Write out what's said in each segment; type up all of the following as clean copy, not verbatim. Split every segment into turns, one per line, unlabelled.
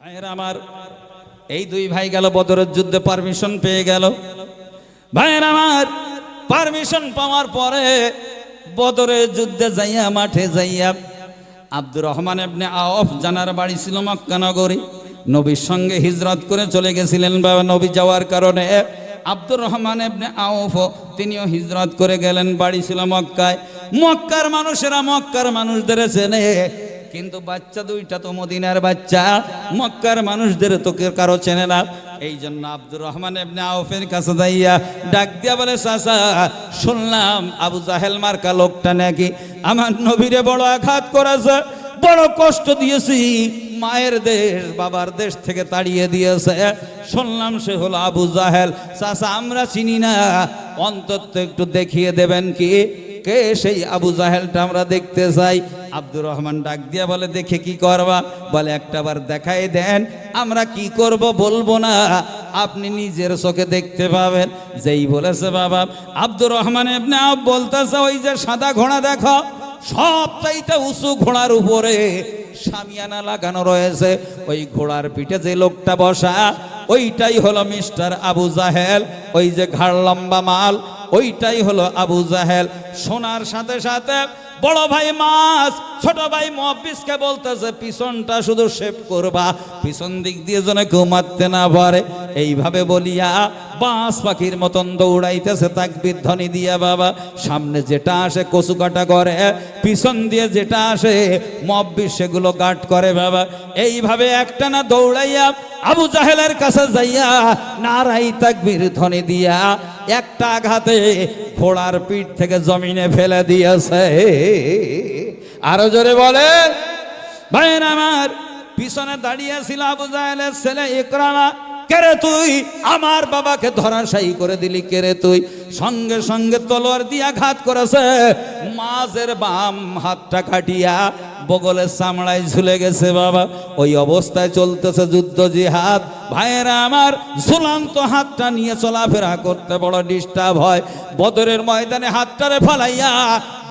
ভাইয়েরা আমার, এই দুই ভাই গেল বদরের যুদ্ধে, পারমিশন পেয়ে গেল। ভাইয়েরা আমার, পারমিশন পাওয়ার পরে বদরের যুদ্ধে যাইয়া, মাঠে যাইয়া আব্দুর রহমান ইবনে আওফ, জানার বাড়ি ছিল মক্কা নগরী, নবীর সঙ্গে হিজরত করে চলে গেছিলেন। বাবা নবী যাওয়ার কারণে আব্দুর রহমান ইবনে আওফ তিনিও হিজরত করে গেলেন, বাড়ি ছিল মক্কায়। মক্কার মানুষেরা মক্কার মানুষদের চেনে, কিন্তু বাচ্চা দুইটা তো মদিনার বাচ্চা, মক্কার মানুষদের তো কারো চেনে না। এই জন্য আব্দুর রহমান ইবনে আওফের কাছে যাইয়া ডাক দিয়া বলে, চাচা শুনলাম আবু জাহেল মার্কা লোকটা নাকি আমার নবীরে বড় আঘাত করেছে, বড় কষ্ট দিয়েছি, মায়ের দেশ বাবার দেশ থেকে তাড়িয়ে দিয়েছে, শুনলাম সে হলো আবু জাহেল। চাচা আমরা চিনি না, অন্তত একটু দেখিয়ে দেবেন কি কে সেই আবু জাহেলটা, আমরা দেখতে চাই। আব্দুর রহমান ডাক দিয়া বলে, দেখে কি করবা? বলে একটাবার দেখাই দেন। আমরা কি করব বলবো না, আপনি নিজের চোখে দেখতে পাবেন। যেই বলেছে বাবা আব্দুর রহমান ইবনে আওফ বলতেছে, ওই যে সাদা ঘোড়া দেখো, সবচাইতে উঁচু ঘোড়ার উপরে শামিয়ানা লাগানো রয়েছে, ওই ঘোড়ার পিঠে যে লোকটা বসা ওইটাই হলো মিস্টার আবু জাহেল। ওই যে ঘাড় লম্বা মাল ওইটাই হলো আবু জাহেল। শোনার সাথে সাথে বড় ভাই মাস ছোট ভাই মুহাব্বিসকে বলতেছে, পিছনটা শুধু শেভ করবা, পিছন দিক দিয়ে যেন কেউ মারতে না পারে। এইভাবে বলিয়া বাঁশ পাখির মতন দৌড়াইতেছে তাকবীর ধ্বনি দিয়া। বাবা সামনে যেটা আসে কচু কাটা করে, পিছন দিয়ে যেটা আসে মুহাব্বিস সেগুলো গাট করে। বাবা এইভাবে একটানা দৌড়াইয়া আবু জাহেলের কাছে যাইয়া নারাই তাকবীর ধ্বনি দিয়া একটা আঘাতে ঘোড়ার পিঠ থেকে জমিনে ফেলে দিয়েছে। আরো জোরে বলে। ভাইয়ের আমার, পিছনে দাঁড়িয়ে ছিল আবু জাহেলের ছেলে ইকরামা। কেরে তুই আমার বাবাকে ধরাশায়ী করে দিলি, কেরে তুই? সঙ্গে সঙ্গে তলোয়ার দিয়ে আঘাত করেছে, মাঝের বাম হাতটা কাটিয়া বগলের চামড়ায় ঝুলে গেছে। বাবা ওই অবস্থায় চলতেছে যুদ্ধ জিহাদ। ভাইয়েরা আমার, ঝুলন্ত হাতটা নিয়ে চলাফেরা করতে বড় ডিস্টার্ব হয়। বদরের ময়দানে হাতটারে ফালাইয়া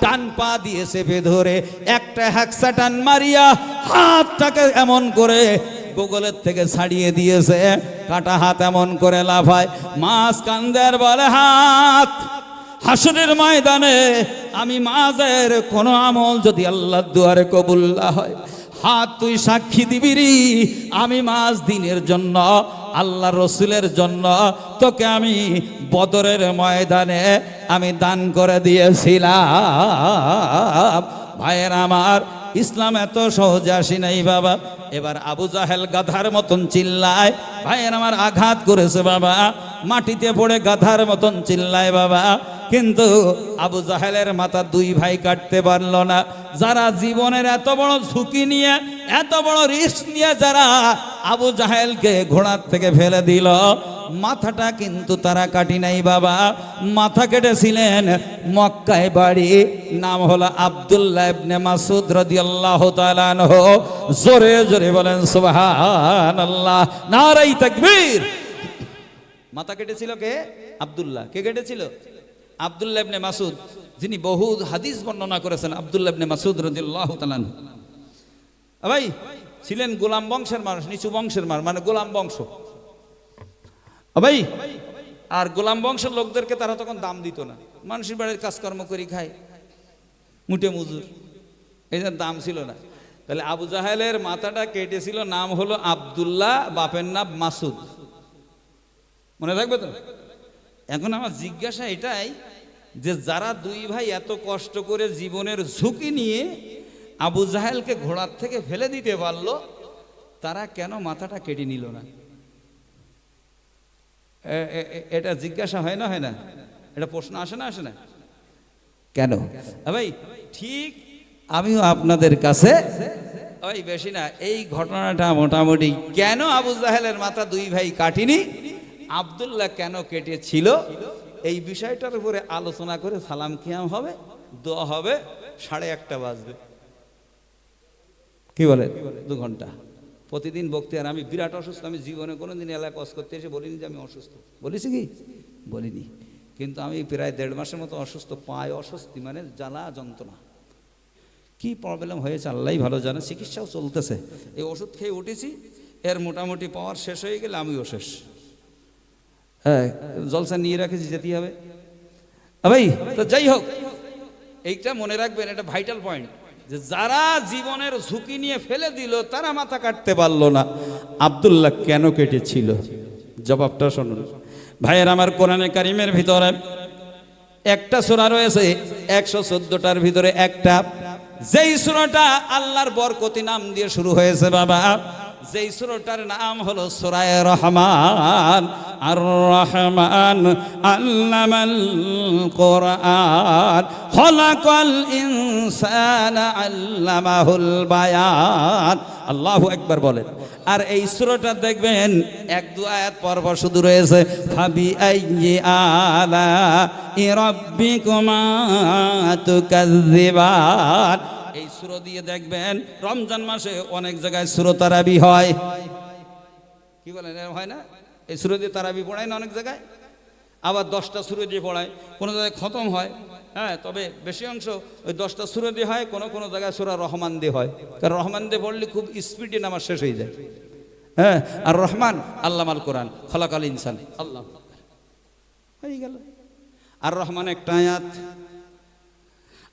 ডান পা দিয়ে চেপে ধরে একটা হ্যাকসা টান মারিয়া হাতটাকে এমন করে বগলের থেকে ছাড়িয়ে দিয়েছে, কাটা হাত এমন করে লাফায়। মাছ কান্দের বলে, হাত হাসরের ময়দানে আমি মাঝের কোন আমল যদি আল্লাহর দুয়ারে কবুল না হয়, হাত তুই সাক্ষী দিবি রে, আমি মাঝ দিনের জন্য আল্লাহ রসুলের জন্য তোকে আমি বদরের ময়দানে আমি দান করে দিয়েছিলাম। ভাইয়ের আমার, ইসলাম এত সহজে আসি নাই বাবা। এবার আবু জাহেল গাধার মতন চিল্লায়। ভাইয়ের আমার, আঘাত করেছে বাবা, মাটিতে পড়ে গাধার মতন চিল্লায় বাবা। কিন্তু আবু জাহেলের মাথা দুই ভাই কাটতে পারল না। যারা জীবনের এত বড় ঝুঁকি নিয়ে, এত বড় রিস্ক নিয়ে যারা আবু জাহেলকে ঘোড়ার থেকে ফেলে দিল, মাথাটা কিন্তু তারা কাটি নাই বাবা। মাথা কেটেছিলেন মক্কায় বাড়ি, নাম হলো আব্দুল্লাহ ইবনে মাসউদ রাদিয়াল্লাহু তাআলা আনহু। জোরে জোরে বলেন সুবহানাল্লাহ, নারাই তাকবীর। মাথা কেটেছিল কে? আব্দুল্লাহ। কে কেটেছিল? আব্দুল্লাহ ইবনে মাসউদ, যিনি বহু হাদিস বর্ণনা করেছেন। আব্দুল্লাহ ইবনে মাসউদ রাদিয়াল্লাহু তাআলা আনহু ভাই ছিলেন গোলাম বংশের মানুষ, নিচু বংশের মানুষ, মানে গোলাম বংশ ভাই। আর গোলাম বংশের লোকদেরকে তারা তখন দাম দিত না, মানুষের বাড়ির কাজকর্ম করে খায়, মুটে মজুর, এই যে দাম ছিল না। তাহলে আবু জাহেলের মাথাটা কেটেছিল, নাম হলো আব্দুল্লাহ, বাপের নাম মাসুদ। মনে থাকবে তো? এখন আমার জিজ্ঞাসা এটাই যে যারা দুই ভাই এত কষ্ট করে জীবনের ঝুঁকি নিয়ে আবু জাহেলকে ঘোড়ার থেকে ফেলে দিতে পারলো, তারা কেন মাথাটা কেটে নিল না? এটা জিজ্ঞাসা হয় না, হয় না? এটা প্রশ্ন আসে না, আসে না? কেন ভাই? ঠিক আমিও আপনাদের কাছে ভাই বেশি না, এই ঘটনাটা মোটামুটি কেন আবু জাহেলের মাথা দুই ভাই কাটিনি, আব্দুল্লাহ কেন কেটেছিল, এই বিষয়টার উপরে আলোচনা করে সালাম কিয়াম হবে, দোয়া হবে, 1:30 বাজবে। কি বলে? 2 ঘন্টা প্রতিদিন বক্তি। আর আমি বিরাট অসুস্থ, আমি জীবনে কোনোদিন এলাকা কাজ করতে এসে বলিনি যে আমি অসুস্থ, বলেছি কি? বলিনি। কিন্তু আমি প্রায় 1.5 মাসের মতো অসুস্থ, পায় অস্বস্তি, মানে জ্বালা যন্ত্রণা। কি প্রবলেম হয়েছে আল্লাহই ভালো জানে, চিকিৎসাও চলতেছে। এই ওষুধ খেয়ে উঠেছি, এর মোটামুটি পাওয়ার শেষ হয়ে গেলে আমিও শেষ। হ্যাঁ, জলসা নিয়ে রাখেছি, যেতেই হবে ভাই। তো যাই হোক, এইটা মনে রাখবেন, এটা ভাইটাল পয়েন্ট, যে যারা জীবনের ঝুঁকি নিয়ে ফেলে দিল তারা মাথা কাটতে পারলো না। আব্দুল্লাহ কেন কেটেছিল? জবাবটা শুনুন ভাইয়ের আমার। কোরআনে কারিমের ভিতরে একটা সূরা রয়েছে 114টার ভিতরে একটা, যেই সূরাটা আল্লাহর বরকতি নাম দিয়ে শুরু হয়েছে বাবা। যেই সূরাটার নাম হলো সূরা রহমান। আর রহমান আল্লামাল কোরআন খলাকাল ইনসানা আল্লামাহুল বায়ান। আল্লাহু আকবার বলেন। আর এই সূরাটা দেখবেন 1-2 আয়াত পর পর শুধু রয়েছে ফাবি আইয়ি আলা রাব্বিকুমা তুকাজ্জিবান। এই সূরা দিয়ে দেখবেন রমজান মাসে অনেক জায়গায় সূরা তারাবি হয়। কি বলেন, হয় না? এই সূরা দিয়ে তারাবি পড়ায় না অনেক জায়গায়, আবার 10টা সূরা দিয়ে পড়ায়, কোনো জায়গায় খতম হয়। হ্যাঁ, তবে বেশি অংশ ওই 10টা সূরা দিয়ে হয়, কোনো জায়গায় সূরা রহমান দিয়ে হয়। কারণ রহমান দিয়ে পড়লে খুব স্পিডে নামাজ শেষ হয়ে যায়। হ্যাঁ, আর রহমান আল্লামাল কোরআন খলাকাল ইনসান, আল্লাহ হয়ে গেল। আর রহমান একটা আয়াত,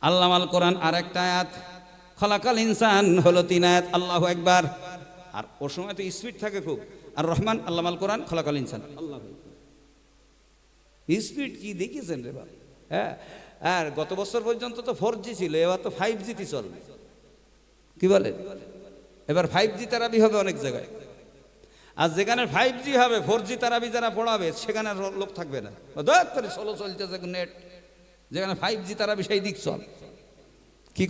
আল্লামাল কোরআন আর একটা আয়াত, খলাকাল ইনসান হলো 3 আয়াত। আল্লাহু আকবার। আর ওর সময় তো স্পিড থাকে খুব। আর রহমান আল্লামাল কোরআন খলাকাল ইনসান, আল্লাহ স্পিড কি দেখেছেন রে বাবা? হ্যাঁ, আর গত বছর পর্যন্ত তো 4G ছিল, এবার তো 5G-তে চলবে। কি বলেন? এবার 5G তারাবি হবে অনেক জায়গায়। আর যেখানে 5G হবে, 4G তারাবি যারা পড়াবে সেখানে লোক থাকবে না। চলো চলতেছে নেট, যেখানে 5G তারাবি সেই দিক চল। কি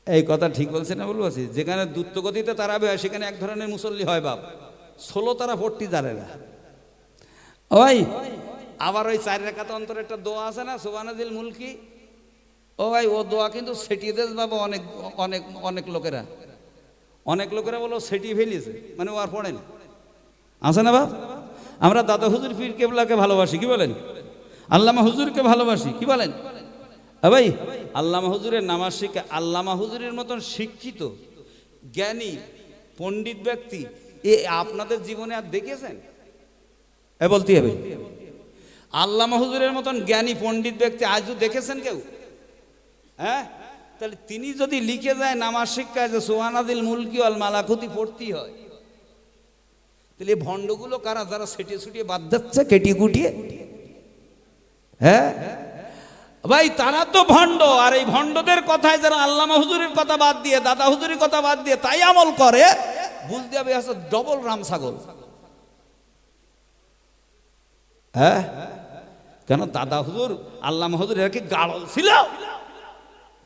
এই কথা ঠিক বলছে না বলবো? যেখানে দ্রুতগতিতে তারাবি হয় সেখানে এক ধরনের মুসল্লি হয় বাপ, 16 তারা পড়তে জানে না। ওই আবার ওই 4 রাকাত অন্তর একটা দোয়া আছে না, সুবহানাজিল মুলকি। ও ভাই, ও দোয়া কিন্তু সেটিয়ে দেশ বাবা অনেক অনেক অনেক লোকেরা বলো সেটিয়ে ফেলিয়েছে, মানে ও আর পড়ে না। আছে না বাপ? আমরা দাদা হুজুর পীর কেবলাকে ভালোবাসি, কি বলেন? আল্লামা হুজুরকে ভালোবাসি, কি বলেন? ভাই, আল্লামা হুজুরের নামাজ শিখে, আল্লামা হুজুরের মতন শিক্ষিত জ্ঞানী পণ্ডিত ব্যক্তি এ আপনাদের জীবনে আর দেখেছেন? বলতে হবে, আল্লামা হুজুরের মতন জ্ঞানী পণ্ডিত ব্যক্তি আজও দেখেছেন কেউ? হ্যাঁ, তাহলে তিনি যদি লিখে যায় নামাজ শিক্ষায় যে সুবহানাজিল মুলকি ওয়াল মালাকুতি পড়তেই হয়, তাহলে এই ভণ্ডগুলো কারা, যারা সেটিয়ে ছুটিয়ে বাদ যাচ্ছে কেটিয়ে কুটিয়ে? হ্যাঁ ভাই, তারা তো ভণ্ড। আর এই ভণ্ডদের কথায় যারা আল্লামা হুজুরের কথা বাদ দিয়ে, দাদা হুজুরের কথা বাদ দিয়ে তাই আমল করে, বুঝতে হবে আছে ডবল রাম ছাগল। হ্যাঁ, কেন দাদা হুজুর আল্লামা হুজুর এরা কি গাড়ল ছিল?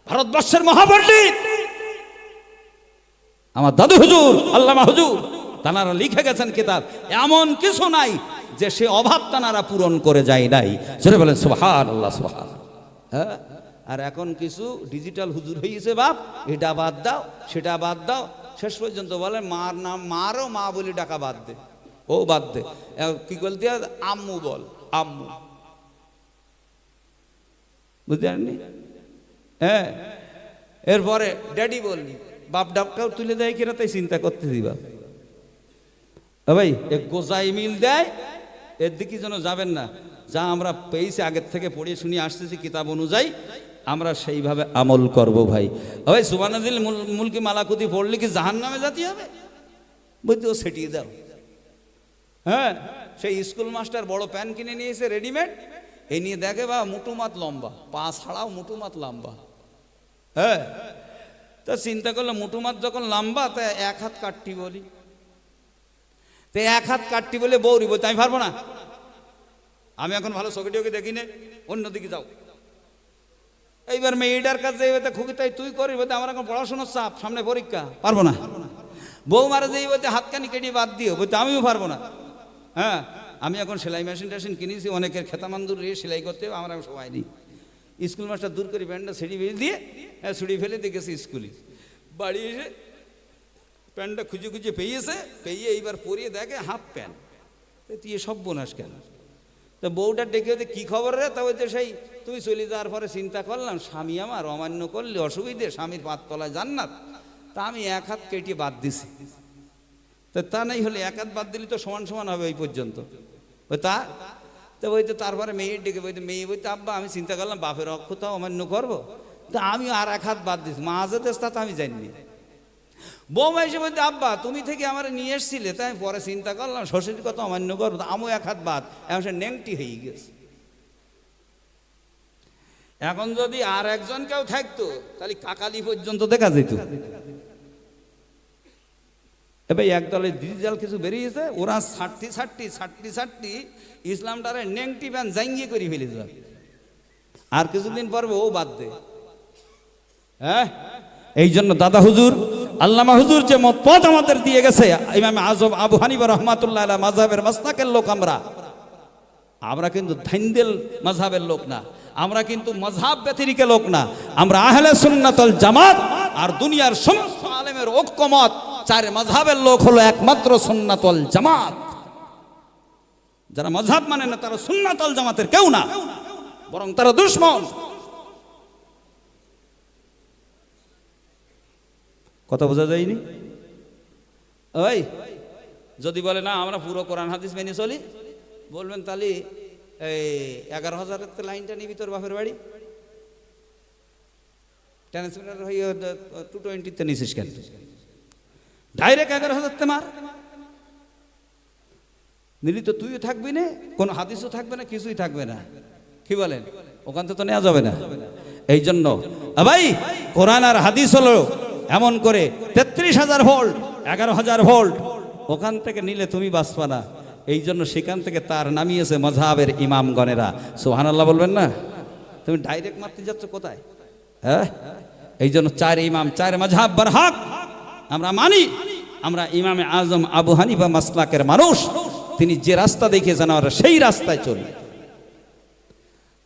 ভারতবর্ষের মহাপণ্ডিত আমার দাদু হুজুর আল্লামা হুজুর, তানারা লিখে গেছেন কিতাব, এমন কিছু নাই যে সে অভাব তানারা পূরণ করে যায় নাই। সেটা বলেন সুবহানাল্লাহ, সুবহানাল্লাহ। হ্যাঁ, আর এখন কিছু ডিজিটাল হুজুর হয়েছে বাপ, এটা বাদ দাও সেটা বাদ দাও, শেষ পর্যন্ত বলে মার নাম মারও মা বলি ডাকা বাদ দে, ও বাদ দে। কি বলতে আম্মু বল, আম্মু, বুঝতে পারেননি? হ্যাঁ, এরপরে ড্যাডি বললি, বাপ ডাবটাও তুলে দেয় কিনা তাই চিন্তা করতে দিবা। ভাই, এক গোজাই মিল দেয়, এর দিকে যেন যাবেন না। যা আমরা পেয়েছি আগের থেকে পড়ে শুনিয়ে আসতেছি কিতাব অনুযায়ী, আমরা সেইভাবে আমল করব ভাই। ভাই, সুবহানাজিল মুলকি মালাকুতি পড়লে কি জাহান্নামে যেতে হবে? বুঝতে ও সেটিয়ে দাও। হ্যাঁ, সেই স্কুল মাস্টার বড় প্যান কিনে নিয়েছে রেডিমেড, এই নিয়ে দেখে বা মুটুমাত লম্বা, পা ছাড়াও মুটুমাত লম্বা। হ্যাঁ, তা চিন্তা করলো মুটুমাত যখন লম্বা, তা 1 হাত কাটটি বলি, তো 1 হাত কাটটি বলে বৌরি বলতে আমি পারবো না, আমি এখন ভালো চোখে দেখি নে, অন্যদিকে যাও। এইবার মেয়েটার কাছে খুবই তাই তুই করিস, বলতে আমার এখন পড়াশোনার চাপ, সামনে পরীক্ষা, পারবো না। বউ মারা যেই বলতে হাতখানি কেটে বাদ দিও, বলতে আমিও পারবো না। হ্যাঁ, আমি এখন সেলাই মেশিন টেশিন কিনেছি, অনেকের খেতামান্দুর রে সেলাই করতে হবে, আমার এখন সময় নেই। স্কুল মাস্টার দূর করে প্যান্টটা ছিঁড়ি ফেলে দিয়ে, হ্যাঁ ছুড়ি ফেলে দিয়ে গেছে স্কুলে। বাড়ি এসে প্যান্টটা খুঁজে খুঁজে পেয়েছে, পেয়ে এইবার পরিয়ে দেখে হাফ প্যান্ট। তুই সব বোনাস কেন? তো বউটা ডেকে হতে কী খবর রে? তা বলতে সেই তুই চলে যাওয়ার পরে চিন্তা করলাম স্বামী আমার অমান্য করলে অসুবিধে, স্বামীর পাত তলায় জান্নাত, তা আমি 1 হাত কেটে বাদ দিছি। তো তা নাই হলে এক হাত বাদ দিলে তো সমান সমান হবে ওই পর্যন্ত। ওই তা তো বইতে তারপরে মেয়ের ডেকে বইতে মেয়ে বইতে আব্বা আমি চিন্তা করলাম বাপের অক্ষতাও অমান্য করবো, তো আমি আর এক হাত বাদ দিচ্ছি মাঝে দেশ তা তো আমি জানিনি। বৌমা এসে বলতে আব্বা তুমি থেকে আমার নিয়ে এসছিলে, তাই আমি পরে চিন্তা করলাম শ্বশুরের কথা অমান্য করবো, আমিও এক হাত বাদ, এখন সে নেংটি হয়ে গেছে। এখন যদি আর একজন কেউ থাকতো তাহলে কাকালি পর্যন্ত দেখা যেত। এবার একদলের ডিজিটাল কিছু বেরিয়েছে, ওরা ছাট্টি ইসলামটারে নেংটি ব্যান জাঙ্গিয়ে করে ফেলে যাবে, আর কিছুদিন পর্বে ও বাদ দে। হ্যাঁ, এই জন্য দাদা হুজুর আল্লামা হুজুর যে মতপথ আমাদের দিয়ে গেছে, ইমাম আজম আবু হানিফা রহমাতুল্লাহ আলাইহি মাযহাবের মাসলাকের লোক আমরা কিন্তু ধাইন্দেল মাযহাবের লোক না, আমরা কিন্তু মাযহাব ব্যতিরিক্ত লোক না, আমরা আহলে সুন্নাত ওয়াল জামাত। আর দুনিয়ার সমস্ত আলেমের ঐক্যমত চার মাযহাবের লোক হলো একমাত্র সুন্নাত ওয়াল জামাত। যারা মাযহাব মানে না তারা সুন্নাত ওয়াল জামাতের কেউ না, বরং তারা দুশমন। কথা বোঝা যায়নি? ওই যদি বলে না আমরা পুরো কোরআন হাদিস মেনে চলি, বলবেন তাহলে এই 11,000 লাইনটা নিবি তোর বাপের বাড়ি, ট্রান্সমিটার হয়ে 220 নিছিস কেন? ডাইরেক্ট 11,000 মার নিলি তো তুইও থাকবি না, কোনো হাদিসও থাকবে না, কিছুই থাকবে না। কি বলেন? ওখান থেকে তো নেওয়া যাবে না। এই জন্য ভাই কোরআন আর হাদিস হলো এমন করে 33,000 ভোল্ট 11,000 ভোল্ট, ওখান থেকে নিলে তুমি বাঁচবা না। এই জন্য সেখান থেকে তার নামিয়েছে মাযহাবের ইমামগণেরা। সুবহানাল্লাহ বলবেন না? তুমি ডাইরেক্ট মারতে যাচ্ছ কোথায়? হ্যাঁ, এই জন্য চার ইমাম চার মাযহাব বরহক আমরা মানি। আমরা ইমামে আজম আবু হানিফা মাসলাকের মানুষ, তিনি যে রাস্তা দেখিয়েছেন আমরা সেই রাস্তায় চলি।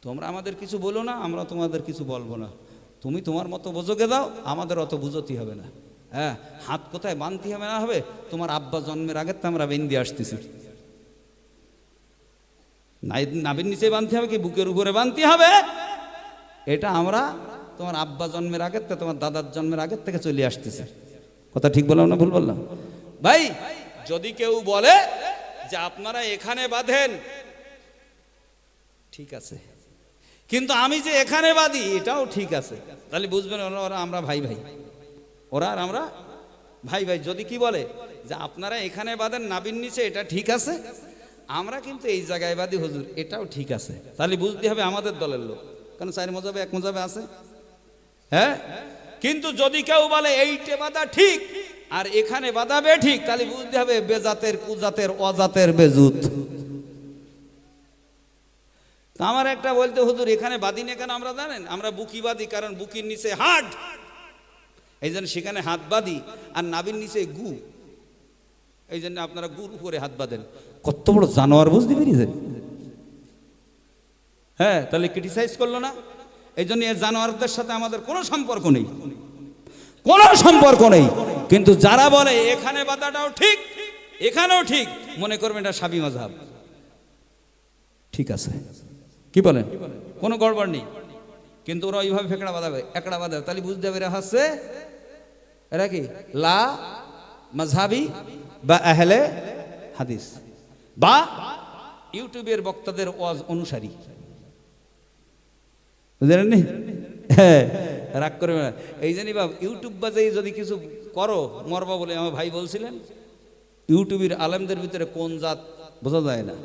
তোমরা আমাদের কিছু বলো না, আমরা তোমাদের কিছু বলবো না। তুমি তোমার মতো বোঝোকে দাও, আমাদের অত বুঝতে হবে না। হ্যাঁ, হাত কোথায় বাঁধতে হবে না হবে, তোমার আব্বা জন্মের আগে তো আমরা বেঁধে আসতেছি। নাভির নিচে বাঁধতে হবে কি বুকের উপরে বাঁধতে হবে, এটা আমরা তোমার আব্বা জন্মের আগের থেকে তোমার দাদার জন্মের আগের থেকে চলে আসতেছে। কথা ঠিক বললাম না ভুল বললাম? ভাই যদি কেউ বলে যে আপনারা এখানে বাঁধেন, ঠিক আছে, কিন্তু আমি যে এখানে বাঁধি এটাও ঠিক আছে, তাহলে বুঝবেন ওরা আমরা ভাই ভাই, ওরা আর আমরা ভাই ভাই। যদি কি বলে যে আপনারা এখানে বাঁধেন নাভির নিচে, এটা ঠিক আছে, আমরা কিন্তু এই জায়গায় বাঁধি হুজুর, এটাও ঠিক আছে, তাহলে বুঝতে হবে আমাদের দলের লোক, কারণ চার মজাবে এক মজাবে আছে। হ্যাঁ, কিন্তু যদি কেউ বলে এইটে বাঁধা ঠিক আর এখানে বাঁধাবে ঠিক, তাহলে বুঝতে হবে বেজাতের কুজাতের অজাতের বেজুত। আমার একটা বলতে হুজুর এখানে বাঁধি না কেন আমরা জানেন? আমরা বুকি বাঁধি, কারণ বুকির নিচে হাট, এই জন্য সেখানে হাত বাঁধি, আর নাভির নিচে গু, এই জন্য আপনারা গুর উপরে হাত বাঁধেন। কত বড় জানোয়ার বুঝতে পেরেছেন? হ্যাঁ, তাহলে ক্রিটিসাইজ করলো না? এই জন্য এই জানোয়ারদের সাথে আমাদের কোনো সম্পর্ক নেই, কোনো সম্পর্ক নেই। কিন্তু যারা বলে এখানে বাঁধাটাও ঠিক এখানেও ঠিক, মনে করবেন এটা শাফি মাযহাব, ঠিক আছে। কি বলেন? কোনো গড়বড় নেই, কিন্তু ওরা ওইভাবে ফেকড়া বাঁধাবে, একড়া বাঁধাবে, তাহলে বুঝতে হবে এরা হচ্ছে এরা কি লা মাযহাবি বা আহলে হাদিস বা ইউটিউবের বক্তাদের ওয়াজ অনুসারী। বুঝলেন? হ্যাঁ, রাগ করবে না। এই জন্যই বা ইউটিউব বাজে যদি কিছু করো মরবা বলে আমার ভাই বলছিলেন, ইউটিউবের আলেমদের ভিতরে কোন জাত বোঝা যায় না।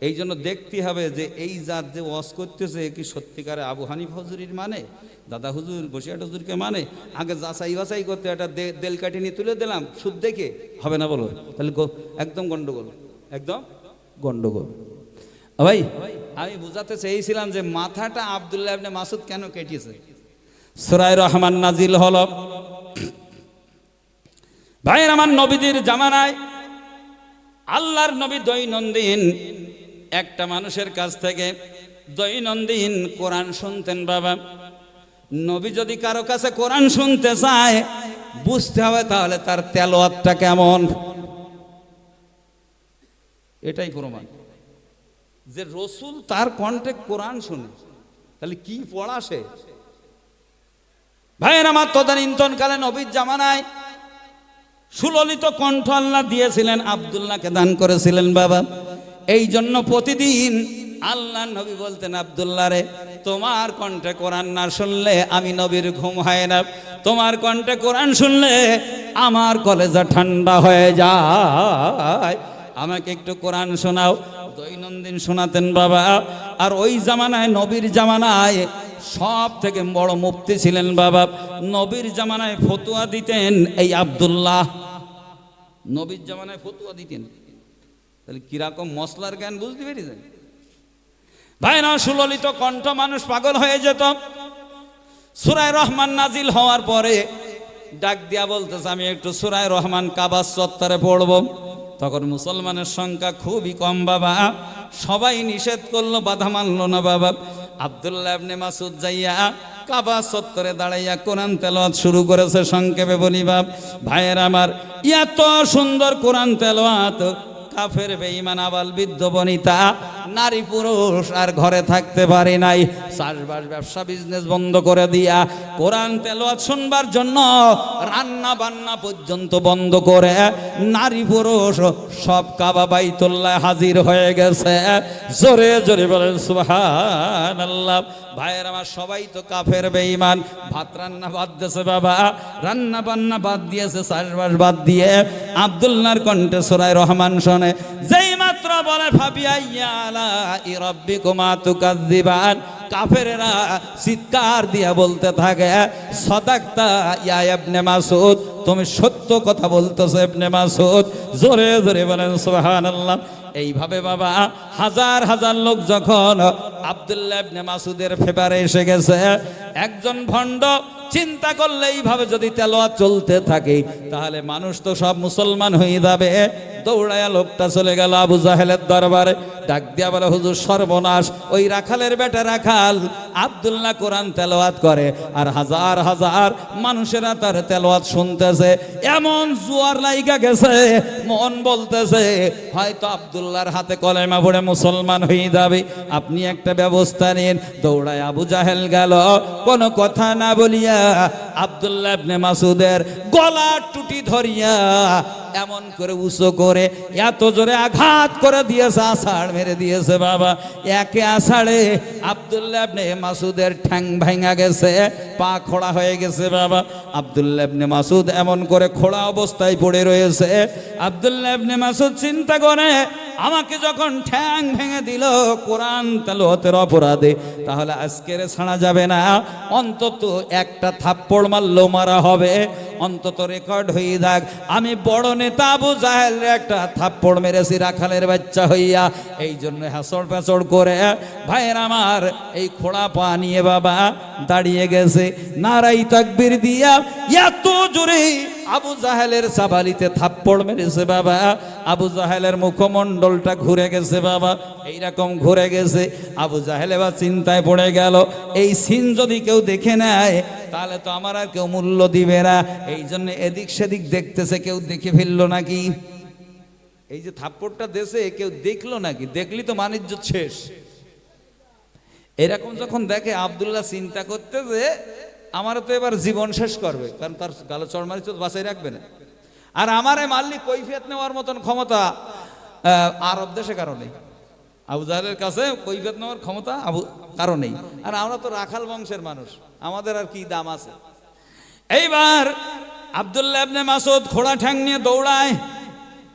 এই জন্য দেখতে হবে যে এই জাত যে ওয়াজ করতেছে কি সত্যিকারে আবু হানিফা হুজুরির মানে, দাদা হুজুর বসিয়াট হুজুরকে মানে। আগে যাচাই বাছাই করতে একটা দেল কাটি নিয়ে তুলে দিলাম সুদ দেখে, হবে না বলো? তাহলে একদম গন্ডগোল, একদম গন্ডগোল। ভাই আমি বুঝাতে চেয়েছিলাম যে মাথাটা আব্দুল্লাহ ইবনে মাসউদ কেন কেটেছে। সূরা রহমান নাজিল হলো ভাইয়ের আমার নবীদের জামানায়। আল্লাহর নবী দৈনন্দিন একটা মানুষের কাছ থেকে দৈনন্দিন কোরআন শুনতেন। বাবা, নবী যদি কারো কাছে কোরআন শুনতে চায় বুঝতে হবে তাহলে তার তেলাওয়াতটা কেমন। এটাই প্রমাণ যে রসুল তার কণ্ঠে কোরআন শুনে, তাহলে কি পড়া সে। ভাইয়ের আমার তদানীন্তন কালে নবীর জামানায় সুললিত কণ্ঠ আল্লাহ দিয়েছিলেন, আব্দুল্লাহকে দান করেছিলেন বাবা। এই জন্য প্রতিদিন আল্লাহ নবী বলতেন, আব্দুল্লাহ রে, তোমার কণ্ঠে কোরআন না শুনলে আমি নবীর ঘুম হয় না, তোমার কণ্ঠে কোরআন শুনলে আমার কলেজা ঠান্ডা হয়ে যায়, আমাকে একটু কোরআন শোনাও। দৈনন্দিন শোনাতেন বাবা। আর ওই জামানায়, নবীর জামানায় সব থেকে বড় মুফতি ছিলেন বাবা। নবীর জামানায় ফতুয়া দিতেন এই আব্দুল্লাহ, নবীর জামানায় ফতুয়া দিতেন। তাহলে কিরকম মশলার জ্ঞান বুঝতে পেরেছেন ভাইরা? সুললিত কণ্ঠ, মানুষ পাগল হয়ে যেত। সূরা রহমান নাজিল হওয়ার পরে ডাক দিয়া বলতেছে, আমি একটু সূরা রহমান কাবা চত্বরে পড়ব। তখন মুসলমানের সংখ্যা খুবই কম বাবা, সবাই নিষেধ করলো, বাধা মানলো না বাবা। আব্দুল্লাহ ইবনে মাসউদ যাইয়া কাবা চত্বরে দাঁড়াইয়া কোরআন তেলাওয়াত শুরু করেছে। সংক্ষেপে বলি বাপ ভাইয়ের আমার, এত সুন্দর কোরআন তেলাওয়াত, কাফের বেঈমান আবাল বৃদ্ধ বনিতা নারী পুরুষ আর ঘরে থাকতে পারে নাই। চাষবাস ব্যবসা বিজনেস বন্ধ করে দিয়া কোরআন তেলাওয়াত শুনবার জন্য রান্না বান্না পর্যন্ত বন্ধ করে নারী পুরুষ সব কাবা বাইতুল্লাহ হাজির হয়ে গেছে। জোরে জোরে বলেন সুবহানাল্লাহ। ভাইয়ের আমার, সবাই তো কাফের বেঈমান। ভাত রান্না বাদ দিয়েছে বাবা, রান্না বান্না বাদ দিয়েছে, চাষবাস বাদ দিয়ে আব্দুল্লাহর কণ্ঠে সূরা রহমান শোনে। যেই মাত্র বলে ফাবিআইয়া আলাই রাব্বিকুমা তুকাযযিবান, কাফেরেরা চিৎকার দিয়া বলতে থাকে, সাদাকতা ইয়া ইবনে মাসউদ, তুমি সত্য কথা বলতেছো ইবনে মাসউদ। জোরে জোরে বলেন সুবহানাল্লাহ। এইভাবে বাবা হাজার হাজার লোক যখন আব্দুল্লাহ ইবনে মাসউদের ফেভারে এসে গেছে, একজন ভণ্ড চিন্তা করলে এইভাবে যদি তেলাওয়াত চলতে থাকে তাহলে মানুষ তো সব মুসলমান হয়ে যাবে। দৌড়ায়া লোকটা চলে গেল আবু জাহেলের দরবারে, ডাক দিয়া বলে, হুজুর সর্বনাশ, ওই রাখালের বেটা রাখাল আব্দুল্লাহ কোরআন তেলাওয়াত করে আর হাজার হাজার মানুষেরা তার তেলাওয়াত শুনতেছে। এমন জোয়ার লাইগা গেছে, মন বলতেছে হয়তো আব্দুল্লাহর হাতে কলেমা পড়ে মুসলমান হয়ে যাবে, আপনি একটা ব্যবস্থা নিন। দৌড়ায় আবু জাহেল গেল, কোনো কথা না বলিয়া আব্দুল্লাহ ইবনে মাসউদের গলার টুটি ধরিয়া এমন করে উঁচু করে এত জোরে আঘাত করে দিয়েছে, আষাঢ় মেরে দিয়েছে বাবা। একে আষাঢ়ে আব্দুল্লাহ ইবনে মাসউদের ঠ্যাং ভাঙা গেছে, পা খোড়া হয়ে গেছে বাবা। আব্দুল্লাহ ইবনে মাসউদ এমন করে খোড়া অবস্থায় পড়ে রয়েছে। আব্দুল্লাহ ইবনে মাসউদ চিন্তা করে, আমাকে যখন ঠ্যাং ভেঙে দিল কোরআন তেলাওয়াতের অপরাধে, তাহলে আজকের ছাড়া যাবে না, অন্তত একটা থাপ্পড় মারলেও মারা হবে, অন্তত রেকর্ড হয়ে যাক আমি বড় নেতা আবু জাহেলের একটা থাপ্পড় মেরেছি রাখালের বাচ্চা হইয়া। এই জন্য হাসড় পেঁচড় করে ভাইয়ের আমার এই খোড়া পা নিয়ে বাবা দাঁড়িয়ে গেছে, নারাই তাকবীর দিয়া এত জোরে আবু জাহেলের চাবালিতে থাপ্পড় মেরেছে বাবা। আবু জাহেলের মুখমণ্ডলটা ঘুরে গেছে বাবা, এইরকম ঘুরে গেছে। আবু জাহেল এবার চিন্তায় পড়ে গেল, এই সিন যদি কেউ দেখে নেয় তাহলে তো আমার আর কেউ মূল্য দিবে না। এই জন্য এদিক সেদিক দেখতেছে, কেউ দেখে ফেললো নাকি, এই যে থাপ্পড়টা দেশে কেউ দেখলো নাকি, দেখলি তো বাণিজ্য শেষ। এরকম যখন দেখে আব্দুল্লাহ চিন্তা করতে যে আমারও তো এবার জীবন শেষ করবে, কারণ তার গালো চড় মারি তো বাঁচাই রাখবে না। আর আমারে মারলি কৈফিয়ত নেওয়ার মতন ক্ষমতা আরব দেশে কারো নেই। আবু জাহেলের কাছে কৈফিয়ত নেওয়ার ক্ষমতা কারো নেই। আর আমরা তো রাখাল বংশের মানুষ, আমাদের আর কি দাম আছে। এইবার আব্দুল্লাহ ইবনে মাসউদ খোড়া ঠ্যাং নিয়ে দৌড়ায়,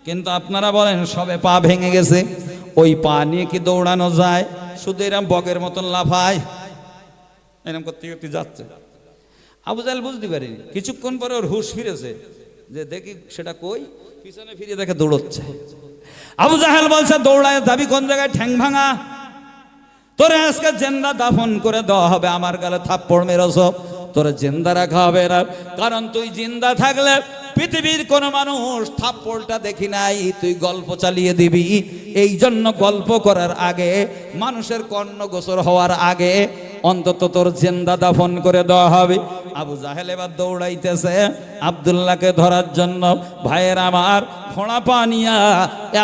কিন্তু আপনারা বলেন সবে পা ভেঙে গেছে, ওই পা নিয়ে কি দৌড়ানো যায়? শুধু এরকম বগের মতন লাফায়, এরকম করতে করতে যাচ্ছে। আবু জাহেল বুঝতে পারিনি, কিছুক্ষণ পরে ওর হুঁশ ফিরেছে, যে দেখি সেটা কই, পিছনে ফিরে দেখে দৌড়চ্ছে। আবু জাহেল বলছে, দৌড়ায় যাবি কোন জায়গায়? ঠ্যাং ভাঙা, তোরে আজকে জিন্দা দাফন করে দেওয়া হবে। আমার গালে থাপ্পড় মেরেছ, তোরে জিন্দা রাখা হবে না, কারণ তুই জিন্দা থাকলে পৃথিবীর কোন মানুষ থাপ্পড়টা দেখি নাই, তুই গল্প চালিয়ে দিবি। এই জন্য গল্প করার আগে, মানুষের কর্ণ গোচর হওয়ার আগে অন্তত তোর জিন্দা দাফন করে দেওয়া হবে। আবু জাহেল এবার দৌড়াইতেছে আব্দুল্লাহকে ধরার জন্য। ভাইয়ের আমার, খোঁড়া পানিয়া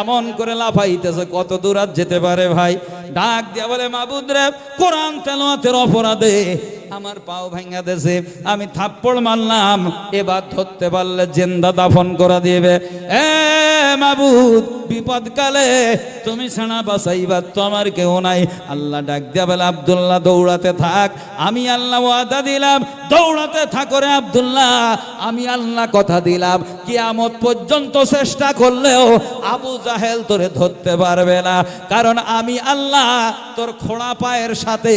এমন করে লাফাইতেছে, কত দূর আর যেতে পারে ভাই। ডাক দিয়া বলে, মাবুদ রে, কোরআন তেলাওয়াতের অপরাধে আমার পাও ভেঙে দেছে, আমি থাপ্পড় মারলাম, এবার ধরতে পারলে জিন্দা দাফন করে দিবে। এ মাবুদ, বিপদকালে তুমি ছাড়া বাঁচাইবার তো আমার কেউ নাই। আল্লাহ ডাক দিয়া বলে, আব্দুল্লাহ দৌড়াতে থাক, আমি আল্লাহ ওয়াদা দিলাম, দৌড়াতে থাকো রে আব্দুল্লাহ, আমি আল্লাহ কথা দিলাম, কিয়ামত পর্যন্ত চেষ্টা করলেও আবু জাহেল তোরে ধরতে পারবে না, কারণ আমি আল্লাহ তোর খোঁড়া পায়ের সাথে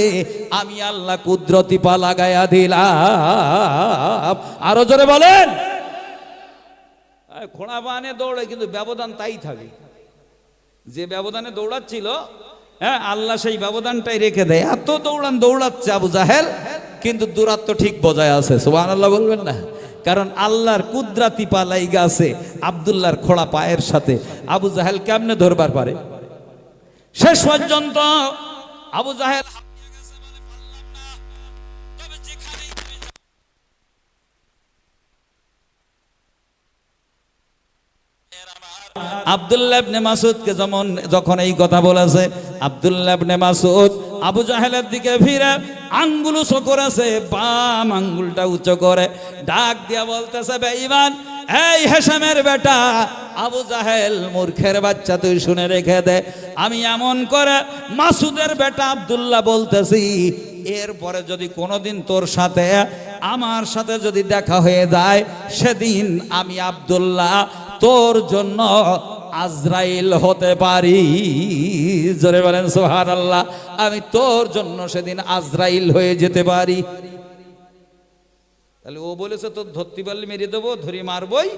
আমি আল্লাহ কুদরতি পা লাগাইয়া দিলাম। আরো জোরে বলেন। খোঁড়া পানে দৌড়ে কিন্তু ব্যবধান তাই থাকে, যে ব্যবধানে দৌড়াচ্ছিল, হ্যাঁ, আল্লাহ সেই ব্যবধানটাই রেখে দেয়। এত দৌড়াচ্ছে আবু জাহেল, কিন্তু দূরত্ব ঠিক বজায় আছে। সুবহানাল্লাহ বলবেন না? কারণ আল্লাহর কুদরতি পা লাইগা আছে আব্দুল্লাহর খোঁড়া পায়ের সাথে। আবু জাহেল কেমনে ধরবার পারে? শেষ পর্যন্ত আবু জাহেল আব্দুল্লাহ ইবনে মাসউদকে যখন এই কথা বলেছে, আব্দুল্লাহ ইবনে মাসউদ আবু জাহেলের দিকে ফিরে আঙ্গুল উঁচু করেছে, বাম আঙ্গুলটা উঁচু করে ডাক দিয়া বলতেছে, বেঈমান, এই হেশেমের বেটা আবু জাহেল, মূর্খের বাচ্চা, তুই শুনে রেখে দে, আমি এমন করে মাসুদের বেটা আব্দুল্লাহ বলতেছি, এরপরে যদি কোনোদিন তোর সাথে আমার সাথে যদি দেখা হয়ে যায়, সেদিন আমি আব্দুল্লাহ তোর জন্য আজরাইল হতে পারি। জোরে বলেন সুবহানাল্লাহ। আমি তোর জন্য সেদিন আজরাইল হয়ে যেতে পারি। তাহলে ও বলেছে তোর ধরতে পারলে মেরে দেবো, ধরে মারবই।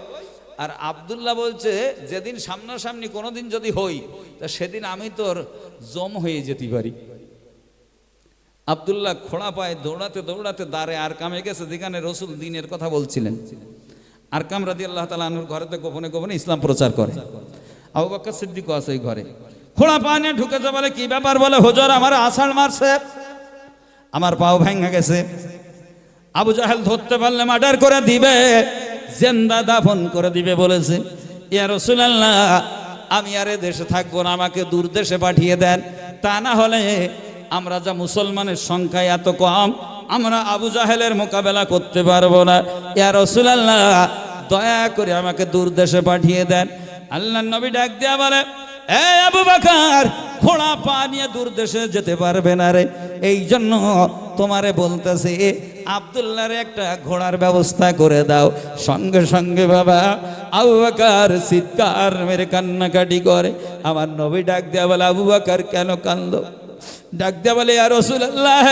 আর আব্দুল্লাহ বলছে, যেদিন সামনাসামনি কোনোদিন যদি হই, তা সেদিন আমি তোর জম হয়ে যেতে পারি। আব্দুল্লাহ খোঁড়া পায়ে দৌড়াতে দৌড়াতে দাঁড়ে আর কামে গেছে, যেখানে রসুল দিনের কথা বলছিলেন। আরকাম রাদিয়াল্লাহু তাআলা আনহুর ঘরেতে গোপনে গোপনে ইসলাম প্রচার করে। আবু বকর সিদ্দিকও আছে এই ঘরে। খোঁড়া পা নিয়ে ঢুকেছে, বলে কি ব্যাপার? বলে হুজুর, আমার আষাঢ় মারছে, আমার পাও ভেঙে গেছে। আবু জাহেল ধরতে পারলে মার্ডার করে দিবে, জিন্দা দাফন করে দিবে বলেছে। ইয়া রাসূলুল্লাহ, আমি আর এ দেশে থাকবো না, আমাকে দূর দেশে পাঠিয়ে দেন, তা না হলে আমরা যা মুসলমানের সংখ্যা এত কম, আমরা আবু জাহেলের মোকাবেলা করতে পারবো না। ইয়া রাসূলুল্লাহ, দয়া করে আমাকে দূর দেশে পাঠিয়ে দেন। আল্লাহর নবী ডাক দিয়া বলে, এ আবু বকর, খোঁড়া পা নিয়ে দূর দেশে যেতে পারবে না রে, এই জন্য তোমারে বলতেছি আব্দুল্লাহর একটা ঘোড়ার ব্যবস্থা করে দাও। সঙ্গে সঙ্গে বাবা আবু বকর চিৎকার মেরে কান্নাকাটি করে। আমার নবী ডাক দিয়া বলে, আবু বকর কেন কান্দো? ডাক দিয়া বলে, ইয়া রাসূলুল্লাহ,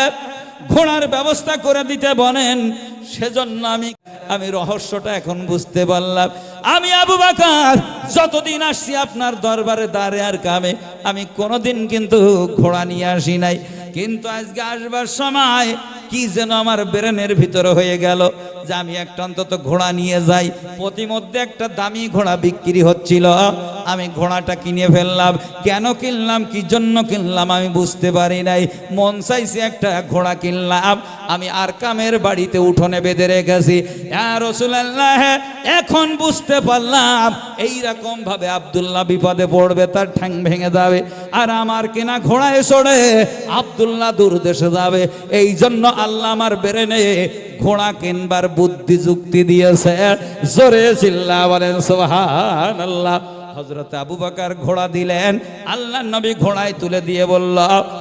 ঘোড়ার ব্যবস্থা করে দিতে বলেন, সেজন্য আমি রহস্যটা এখন বুঝতে পারলাম। আমি আবু বকর যতদিন আসছি আপনার দরবারে দাঁড়ে আর কামে, আমি কোনোদিন কিন্তু ঘোড়া নিয়ে আসি নাই, কিন্তু আজকে আসবার সময় কি যেন আমার ব্রেনের ভিতরে হয়ে গেল যে আমি একটা অন্তত ঘোড়া নিয়ে যাই। প্রতিমধ্যে একটা দামি ঘোড়া বিক্রি হচ্ছিল, আমি ঘোড়াটা কিনে ফেললাম। কেন কিনলাম, কি জন্য কিনলাম আমি বুঝতে পারি নাই। মন চাইছে একটা ঘোড়া কিনলাম, আমি আরকামের বাড়িতে উঠোনে বেঁধে রেখেছি। ইয়া রাসূলুল্লাহ, এখন বুঝতে পারলাম এইরকম ভাবে আব্দুল্লাহ বিপদে পড়বে, তার ঠ্যাং ভেঙে যাবে, আর আমার কেনা ঘোড়ায় চড়ে আব্দুল্লাহ দূর দেশে যাবে। এই জন্য আল্লাহ আমার ব্রেনে ঘোড়া কিনবার বুদ্ধি যুক্তি দিয়েছে। জোরে চিল্লা বলেন সুবহানাল্লাহ। হযরত আবু বকর ঘোড়া দিলেন, আল্লাহর নবী ঘোড়ায় তুলে দিয়ে বলল,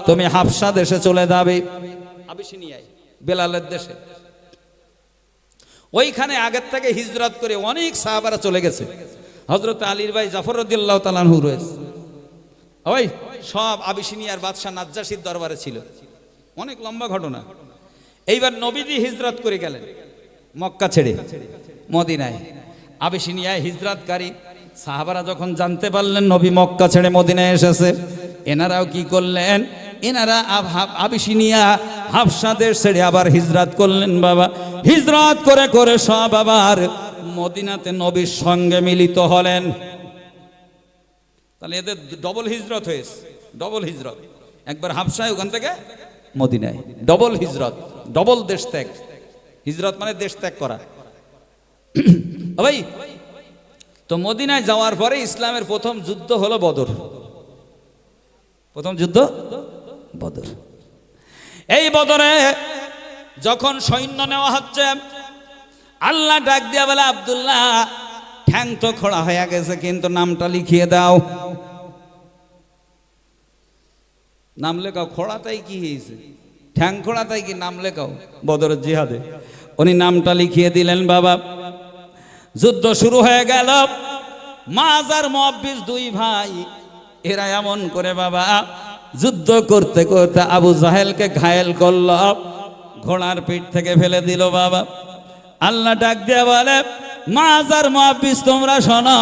তুমি হাবশা দেশে চলে যাবে, আবিসিনিয়ায়, বেলালের দেশে। ওইখানে আগের থেকে হিজরত করে অনেক সাহাবারা চলে গেছে। হযরত আলীর ভাই জাফর রাদিয়াল্লাহু তাআলা আনহু রয়েছে, ওই সব আবিসিনিয়ার বাদশা নাজ্জাশীর দরবারে ছিল। অনেক লম্বা ঘটনা। এইবার নবীজি হিজরত করে গেলেন মক্কা ছেড়ে মদিনায়। আবিসিনিয়ায় হিজরতকারী সাহাবারা যখন জানতে পারলেন নবী মক্কা ছেড়ে মদিনায় এসেছে, এনারাও কি করলেন, এনারা আবিসিনিয়া হাবশা দেশ ছেড়ে আবার হিজরত করলেন। বাবা হিজরত করে করে সব আবার মদিনাতে নবীর সঙ্গে মিলিত হলেন। তাহলে এদের ডবল হিজরত হয়েছে, ডবল হিজরত। একবার হাবশায়, ওখান থেকে মদিনায়, ডবল হিজরত, ডবল দেশ ত্যাগ। হিজরত মানে দেশ ত্যাগ করা। ভাই তো মদিনায় যাওয়ার পরে ইসলামের প্রথম যুদ্ধ হলো বদর। প্রথম যুদ্ধ বদর। এই বদরে যখন সৈন্য নেওয়া হচ্ছে, আল্লাহ ডাক দিয়া বলে, আব্দুল্লাহ ঠ্যাং তো খোড়া হয়ে গেছে, কিন্তু নামটা লিখিয়ে দাও। নাম লেখাও। খোড়াটাই কি হয়েছে? ঠ্যাং খোড়াটাই কি? নাম লেখাও। বদরের জিহাদে উনি নামটা লিখিয়ে দিলেন। বাবা, যুদ্ধ শুরু হয়ে গেল। মাজ আর মুআব্বিস দুই ভাই, এরা এমন করে বাবা যুদ্ধ করতে করতে আবু জাহেলকে ঘায়েল করল, ঘোড়ার পিঠ থেকে ফেলে দিল। বাবা, আল্লাহ ডাক দিয়ে বলে, মাজ আর মুআব্বিস তোমরা শোনো,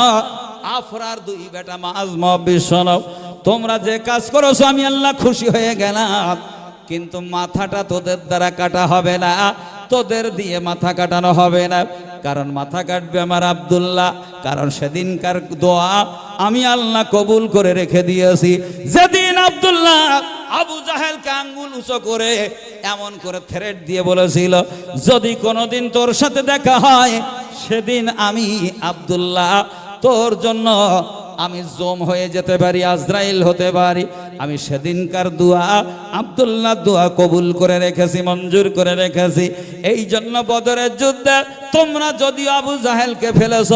আফরার দুই বেটা মাজ মুআব্বিস শোনো, তোমরা যে কাজ করেছো আমি আল্লাহ খুশি হয়ে গেলাম, কিন্তু মাথাটা তোদের দ্বারা কাটা হবে না, তোদের দিয়ে মাথা কাটানো হবে না, কারণ মাথা কাটবে আমার আব্দুল্লাহ। কারণ সেদিনকার দোয়া আমি আল্লাহ কবুল করে রেখে দিয়েছি। যেদিন আব্দুল্লাহ আবু জাহেলকে আঙ্গুল উঁচু করে এমন করে থ্রেট দিয়ে বলেছিল, যদি কোনোদিন তোর সাথে দেখা হয় সেদিন আমি আব্দুল্লাহ তোর জন্য আমি জম হয়ে যেতে পারি, আজরাইল হতে পারি। আমি সেদিনকার দোয়া আব্দুল্লাহ দোয়া কবুল করে রেখেছি, মঞ্জুর করে রেখেছি। এই জন্য বদরের যুদ্ধে তোমরা যদি আবু জাহেলকে ফেলেছ,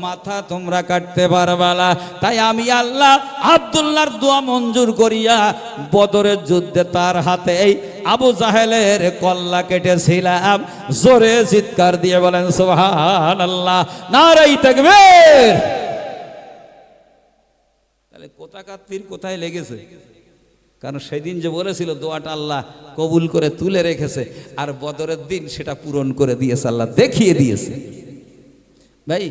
মাথা তোমরা কাটতে পারবা না। তাই আমি আল্লাহ আব্দুল্লাহর দোয়া মঞ্জুর করিয়া বদরের যুদ্ধে তার হাতেই আবু জাহেলের কল্লা কেটেছিলাম। জোরে চিৎকার দিয়ে বলেন সুবহানাল্লাহ, নারায়ে তাকবীর। কোথাকার তীর কোথায় লেগেছে? কারণ সেদিন যে বলেছিল দোয়াটা আল্লাহ কবুল করে তুলে রেখেছে, আর বদরের দিন সেটা পূরণ করে দিয়েছে, আল্লাহ দেখিয়ে দিয়েছে। ভাই,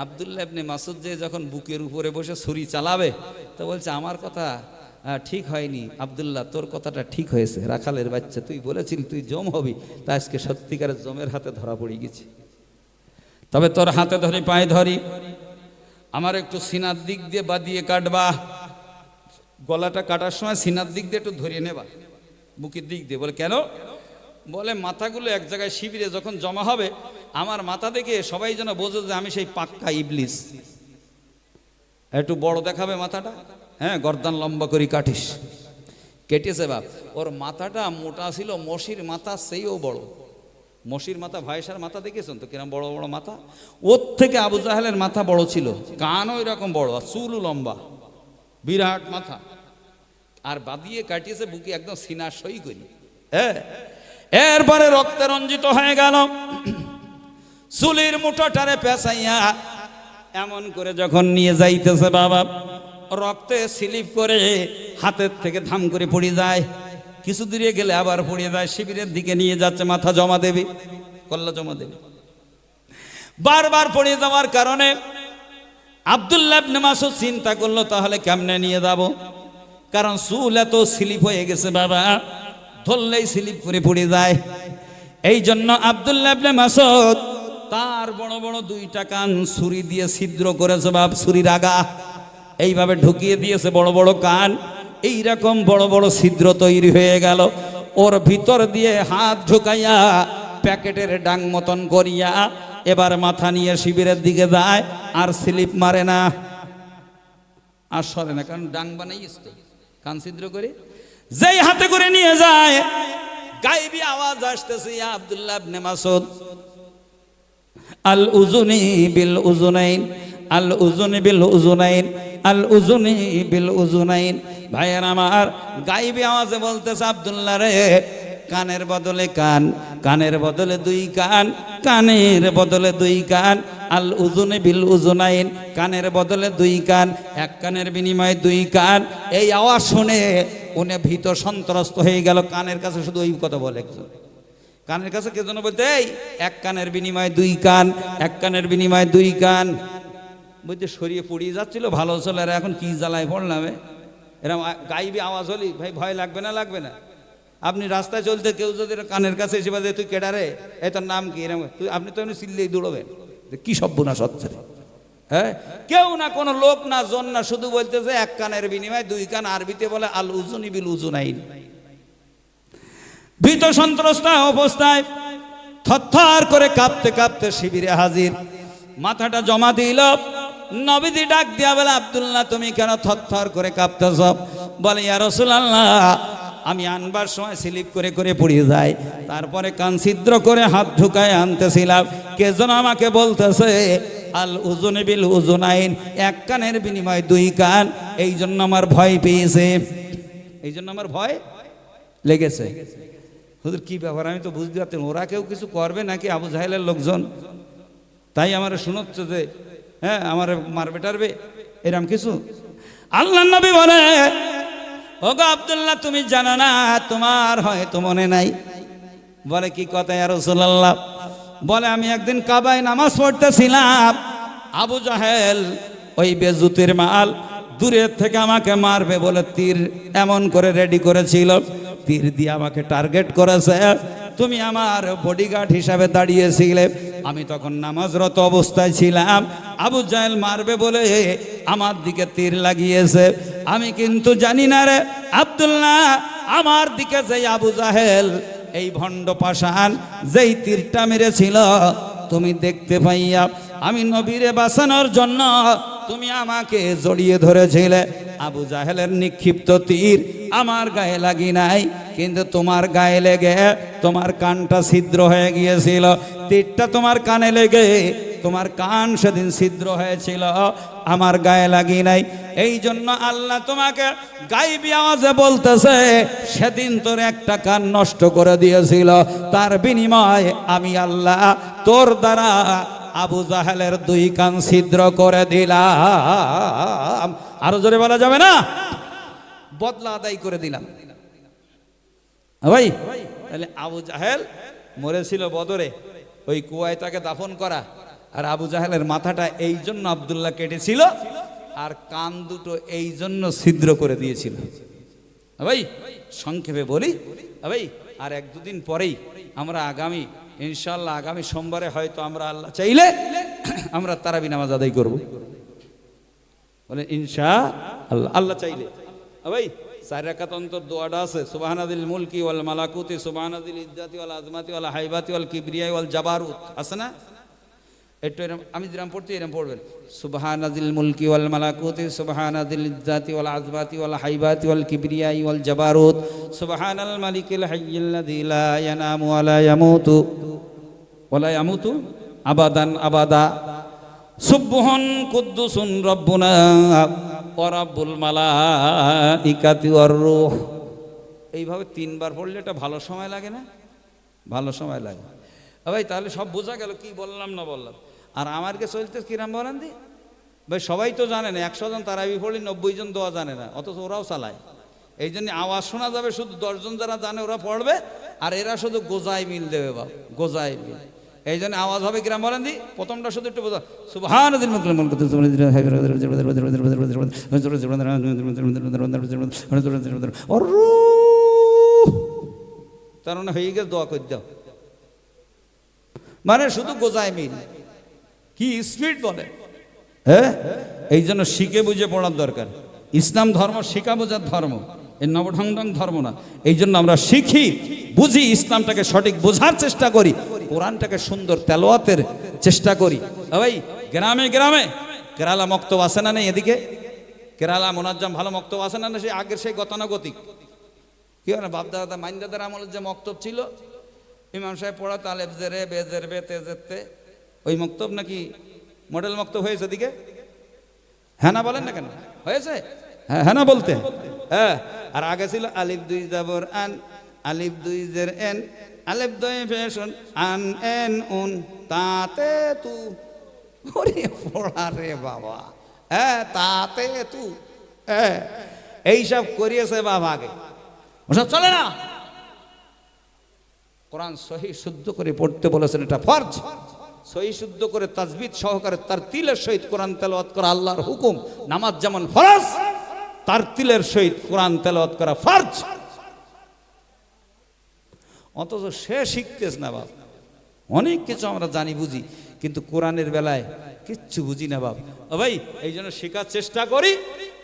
আব্দুল্লাহ ইবনে মাসউদ যে যখন বুকের উপরে বসে ছুরি চালাবে, তো বলছে আমার কথা ঠিক হয়নি আব্দুল্লাহ, তোর কথাটা ঠিক হয়েছে। রাখালের বাচ্চা, তুই বলেছিলি তুই জম হবি, তা আজকে সত্যিকারের জমের হাতে ধরা পড়ে গেছি। তবে তোর হাতে ধরি, পায়ে ধরি, আমার একটু সিনার দিক দিয়ে বাদিয়ে কাটবা, গলাটা কাটার সময় সিনার দিক দিয়ে একটু ধরিয়ে নেবা, বুকের দিক দিয়ে। বলে কেন? বলে মাথাগুলো এক জায়গায় শিবিরে যখন জমা হবে, আমার মাথা দেখে সবাই যেন বোঝে যে আমি সেই পাক্কা ইবলিস। একটু বড় দেখাবে মাথাটা, হ্যাঁ, গর্দান লম্বা করে কাটিস। কেটেছে বাপ, ওর মাথাটা মোটা ছিল, মশির মাথা সেইও বড়। মশির মাথা, ভাইসার মাথা দেখেছেন তো কিরম বড় বড় মাথা? ওর থেকে আবু জাহেলের মাথা বড় ছিল, কানও এরকম বড়, আর চুলও লম্বা, বিরাট মাথা। আর বাদিয়ে কাটিয়েছে বুকে একদম সিনা সই করি। হ্যাঁ, এরপরে রক্তে রঞ্জিত হয়ে গেল, চুলির মুঠোটারে পেঁচাইয়া এমন করে যখন নিয়ে যাইতেছে বাবা, রক্তে স্লিপ করে হাতের থেকে ধাম করে পড়ে যায়। কিছু দূরে গেলে আবার পড়ে যায়, শিবিরের দিকে নিয়ে যাচ্ছে, মাথা জমা দেবে, কল্লা জমা দেবে। বারবার পড়ে যাওয়ার কারণে আব্দুল্লাহ ইবনে মাসউদ চিন্তা করলো, তাহলে কেমনে নিয়ে যাব? কারণ চুল এত স্লিপ হয়ে গেছে বাবা, ধরলেই স্লিপ করে পড়ে যায়। এই জন্য আব্দুল্লাহ ইবনে মাসউদ তার বড় বড় দুইটা কান ছুরি দিয়ে ছিদ্র করেছে বাপ, ছুরির আগা এইভাবে ঢুকিয়ে দিয়েছে, বড় বড় কান, এইরকম বড় বড় ছিদ্র তৈরি হয়ে গেল। ওর ভিতর দিয়ে হাত ঢুকাইয়া প্যাকেটের ডাং মতন করিয়া এবার মাথা নিয়ে শিবিরের দিকে যায়, আর স্লিপ মারে না, আর সরে না, কারণ ডাং বানাইস তো, কান ছিদ্র করে যেই হাতে করে নিয়ে যায়, গায়েবী আওয়াজ আসতেছে, ইয়া আব্দুল্লাহ ইবনে মাসউদ, আল উজুনি বিল উজুনাইন, আল উজুনি বিল উজুনাইন, আল উজুনি বিল উজুনাইন। ভাইয়ের আমার, গায়েবী আওয়াজে বলতেছে, আব্দুল্লাহ রে, কানের বদলে কান, কানের বদলে দুই কান, কানের বদলে দুই কান, আল উজুনি বিল উজুনাইন, কানের বদলে দুই কান, এক কানের বিনিময়ে দুই কান। এই আওয়াজ শুনে উনি ভীত সন্ত্রস্ত হয়ে গেল। কানের কাছে শুধু ওই কথা বলে একজন, কানের কাছে কে যেন বলতে, এই এক কানের বিনিময়ে দুই কান, এক কানের বিনিময়ে দুই কান। বুঝতে সরিয়ে পড়িয়ে যাচ্ছিল, ভালো চলে, আর এখন কি জ্বালায় পড়লাম। এরকম গাইবি আওয়াজ হলি ভাই ভয় লাগবে না? লাগবে না? আপনি রাস্তায় চলতে কেউ যদি কানের কাছে এসে বলে, তুই কেডা রে, এই তোর নাম কি, এরকম আপনি তো এমনি চিল্লেই দৌড়বেন, কি সর্বনাশ হচ্ছে। হ্যাঁ, কেউ না, কোনো লোক না, জন না, শুধু বলতেছে এক কানের বিনিময়ে দুই কান, আরবিতে বলে আল উজুনি বিল উজুনাইন। ভীত সন্ত্রস্ত অবস্থায় থরথর করে কাঁপতে কাঁপতে শিবিরে হাজির, মাথাটা জমা দিল। নবীজি ডাক দিয়া বলে, আব্দুল্লাহ তুমি কেন থরথর করে কাঁপতেছ? বলে, ইয়া রাসূলুল্লাহ, আমি আনবার সময় স্লিপ করে করে পড়ে যায়, তারপরে কান ছিদ্র করে হাত ঢুকায় আনতেছিলাম, কে যেন আমাকে বলতেছে আল উজুনে বিল উজুনাইন, এক কানের বিনিময়ে দুই কান। এই জন্য আমার ভয় পেয়েছে, এই জন্য আমার ভয় লেগেছে। হুজুর কি ব্যাপার, আমি তো বুঝতে পারতাম ওরা কেউ কিছু করবে নাকি আবু জাহেলের লোকজন, তাই আমার শোনাচ্ছে যে হ্যাঁ আমার মারবে টারবে এরকম কিছু। আল্লাহ নবী বলে, ওগো আব্দুল্লাহ তুমি জানো না, তোমার হয়তো মনে নাই। বলে কি কথা ইয়া রাসূলুল্লাহ? বলে আমি একদিন কাবায় নামাজ পড়তেছিলাম, আবু জাহেল ওই বেজুতের মাল দূরের থেকে আমাকে মারবে বলে তীর এমন করে রেডি করেছিল, তীর দিয়ে আমাকে টার্গেট করেছে। তুমি আমার বডিগার্ড হিসাবে দাঁড়িয়েছিলে, আমি তখন নামাজরত অবস্থায় ছিলাম, আবু জাহেল মারবে বলে আমার দিকে তীর লাগিয়েছে। আমি কিন্তু জানি না রে আব্দুল্লাহ, আমার দিকে যে আবু জাহেল এই ভণ্ড পাষাণ যেই তীরটা মেরেছিল, তুমি দেখতে পাইয়া আমি নবীরে বাঁচানোর জন্য তুমি আমাকে জড়িয়ে ধরেছিলে। আবু জাহেলের নিক্ষিপ্ত তীর আমার গায়ে লাগি নাই, কিন্তু তোমার গায়ে লেগে তোমার কানটা ছিদ্র হয়ে গিয়েছিল। তীরটা তোমার কানে লেগে তোমার কান সেদিন ছিদ্র হয়েছিল, আমার গায়ে লাগি নাই। এই জন্য আল্লাহ তোমাকে গায়বী আওয়াজে বলতেছে, সেদিন তোর একটা কান নষ্ট করে দিয়েছিল, তার বিনিময়ে আমি আল্লাহ তোর দ্বারা আবু জাহেলের দুই কান ছিদ্র করে দিলাম। আরো জোরে বলা যাবে না? বদলা আদায় করে দিলাম। ভাই তাহলে আবু জাহেল মরেছিল বদরে, ওই কুয়ায় তাকে দাফন করা, আর আবু জাহেলের মাথাটা এই জন্য আব্দুল্লাহ কেটেছিল, আর কান দুটো এই জন্য ছিদ্র করে দিয়েছিল। ভাই সংক্ষেপে বলি ভাই, আর এক দুদিন পরেই আমরা আগামী ইনশাআল্লাহ আগামী সোমবারে হয়তো আমরা আল্লাহ চাইলে আমরা তারাবি নামাজ আদায় করব, বলে ইনশাআল্লাহ, আল্লাহ চাইলে। ভাই 4 রাকাত অন্তর দোয়াটা আছে, সুবহানাদিল মুলকি ওয়াল মালাকুতি সুবহানাদিল ইজ্জাতি ওয়াল আজমাতি ওয়াল হাইবাতি ওয়াল কিবরিয়াই ওয়াল জাবারুত, আছে না? একটু এরকম আমি যেরকম পড়তে এরকম পড়বেন, সুবহানাদিল মুলকি ওয়াল মালাকুতি সুবহানাদিল ইজ্জাতি ওয়াল আজমাতি ওয়াল হাইবাতি ওয়াল কিবরিয়াই ওয়াল জাবারুত, সুবহানাল মালিকিল হাইয়্যিল্লাযী লা ইয়ানামু ওয়া লা ইয়ামুতু আবাদান আবাদা, সুবহুন কুদ্দুসুন রব্বুনা ওয়া রাব্বুল মালাইকাতি ওয়ার রূহ। এইভাবে 3 বার পড়লে এটা ভালো সময় লাগে না? ভালো সময় লাগে। ভাই তাহলে সব বোঝা গেল কি বললাম না বললাম। আর আমারকে চলতে কিরাম বলেন দি ভাই, সবাই তো জানে না, 100 জন তারাবি পড়লে 90 জন দোয়া জানে না, অথচ ওরাও চালায়। এই জন্য আওয়াজ শোনা যাবে, শুধু 10 জন যারা জানে ওরা পড়বে, আর এরা শুধু গোজায় মিল দেবে, বাবা গোজায় মিল। এই জন্য আওয়াজ হবে কিরাম বলেন দি, প্রথমটা শুধু একটু বোঝা, সুবহানাল্লাহিল মুলকুল মুলকুতু তার মানে হয়ে গেছে, দোয়া করে দাও, মানে শুধু গোজায় মিল। কি স্পিড বলে, হ্যাঁ? এই জন্য শিখে বুঝে পড়ার দরকার। ইসলাম ধর্ম শিখা বোঝার ধর্ম, এই নবঢং ধর্ম না। এই জন্য আমরা শিখি, বুঝি, ইসলামটাকে সঠিক বোঝার চেষ্টা করি, কোরআনটাকে সুন্দর তেলাওয়াতের চেষ্টা করি। ভাই গ্রামে গ্রামে কেরালা মক্তব আছে না নেই? এদিকে কেরালা মোনাজ্জাম ভালো মক্তব আছে না? সেই আগের সেই গতানুগতিক কি হয় না, বাপদাদা মাইন্দাদার আমলের যে মক্তব ছিল, ইমাম সাহেব পড়া তালেব জেরে বেজের বে তেজেতে, ওই মক্তব নাকি মডেল মক্তব হয়েছে দিকে? হ্যাঁ না বলেন না কেন? হয়েছে? হ্যাঁ হ্যাঁ না বলতে, হ্যাঁ। আর আগে ছিল আলিফ 2 জবর আন, আলিফ 2 জের এন, আলিফ 2 ফেশন আন এন উন তাতে তু। ওরে পড়া রে বাবা, হ্যাঁ তাতে তু, হ্যাঁ এইসব করিয়েছে বাবা আগে, ওসব চলে না। কোরআন সহি শুদ্ধ করে পড়তে বলেছেন, এটা ফরজ। সহি শুদ্ধ করে তাজবিদ সহকারে তার তিলের সহিত কোরআন তেলাওয়াত করা আল্লাহর হুকুম। নামাজ যেমন ফরজ, তার তিলের সহিত কোরআন তেলাওয়াত করা ফরজ। অথচ সে শিখতেছ না বাপ। অনেক কিছু আমরা জানি বুঝি, কিন্তু কোরআনের বেলায় কিচ্ছু বুঝি না বাপ। ভাই এই জন্য শেখার চেষ্টা করি,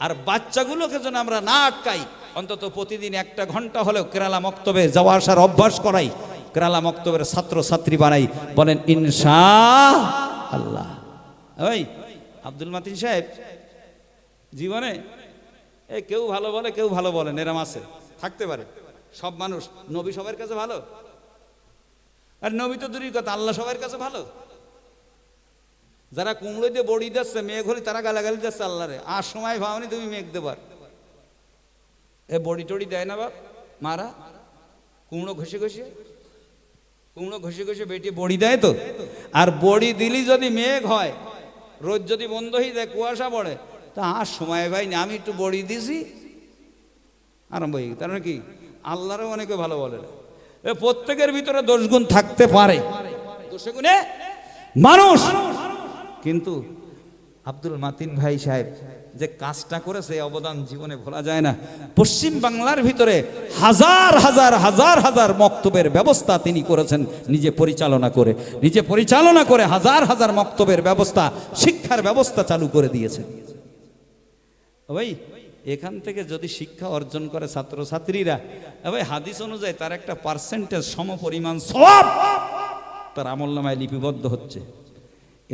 আর বাচ্চাগুলোকে যেন আমরা না আটকাই, অন্তত প্রতিদিন 1 ঘন্টা হলেও কেরালা মক্তবে যাওয়া আসার অভ্যাস করাই, কেরালা মক্তবের ছাত্র ছাত্রী বানাই। বলেন ইনশাআল্লাহ। ভাই আব্দুল মাতিন সাহেব জীবনে কেউ ভালো বলে কেউ ভালো বলেন, এরম আছে, থাকতে পারে। সব মানুষ, নবী সবার কাছে ভালো? আর নবী তো দূরের কথা, আল্লাহ সবার কাছে ভালো। যারা কুমড়ো দিয়ে বড়ি দিচ্ছে মেঘ হলি, তারা গালাগালি দিচ্ছে আল্লাহরে, আর সময় ভাবনি তুমি মেঘ দেবার। এ বড়ি টড়ি দেয় না বাপ মারা, কুমড়ো ঘষে ঘষে বেটি বড়ি দেয় তো। আর বড়ি দিলি যদি মেঘ হয়, রোদ যদি বন্ধ হয়ে যায়, কুয়াশা পড়ে, তা আর সময় ভাই না, আমি একটু বড়ি দিছি আরম্ভ হয়ে গেছে। তার মানে কি আল্লাহরও অনেকে ভালো বলে না। প্রত্যেকের ভিতরে দোষগুণ থাকতে পারে, দোষে গুণে মানুষ। কিন্তু আব্দুল মাতিন ভাই সাহেব যে কাজটা করেছে, অবদান জীবনে ভোলা যায় না। পশ্চিম বাংলার ভিতরে হাজার হাজার হাজার হাজার মক্তবের ব্যবস্থা তিনি করেছেন, নিজে পরিচালনা করে হাজার হাজার মক্তবের ব্যবস্থা, শিক্ষার ব্যবস্থা চালু করে দিয়েছেন। ভাই এখান থেকে যদি শিক্ষা অর্জন করে ছাত্রছাত্রীরা, ভাই হাদিস অনুযায়ী তার একটা পার্সেন্টেজ সমপরিমাণ সওয়াব তার আমলনামায় লিপিবদ্ধ হচ্ছে।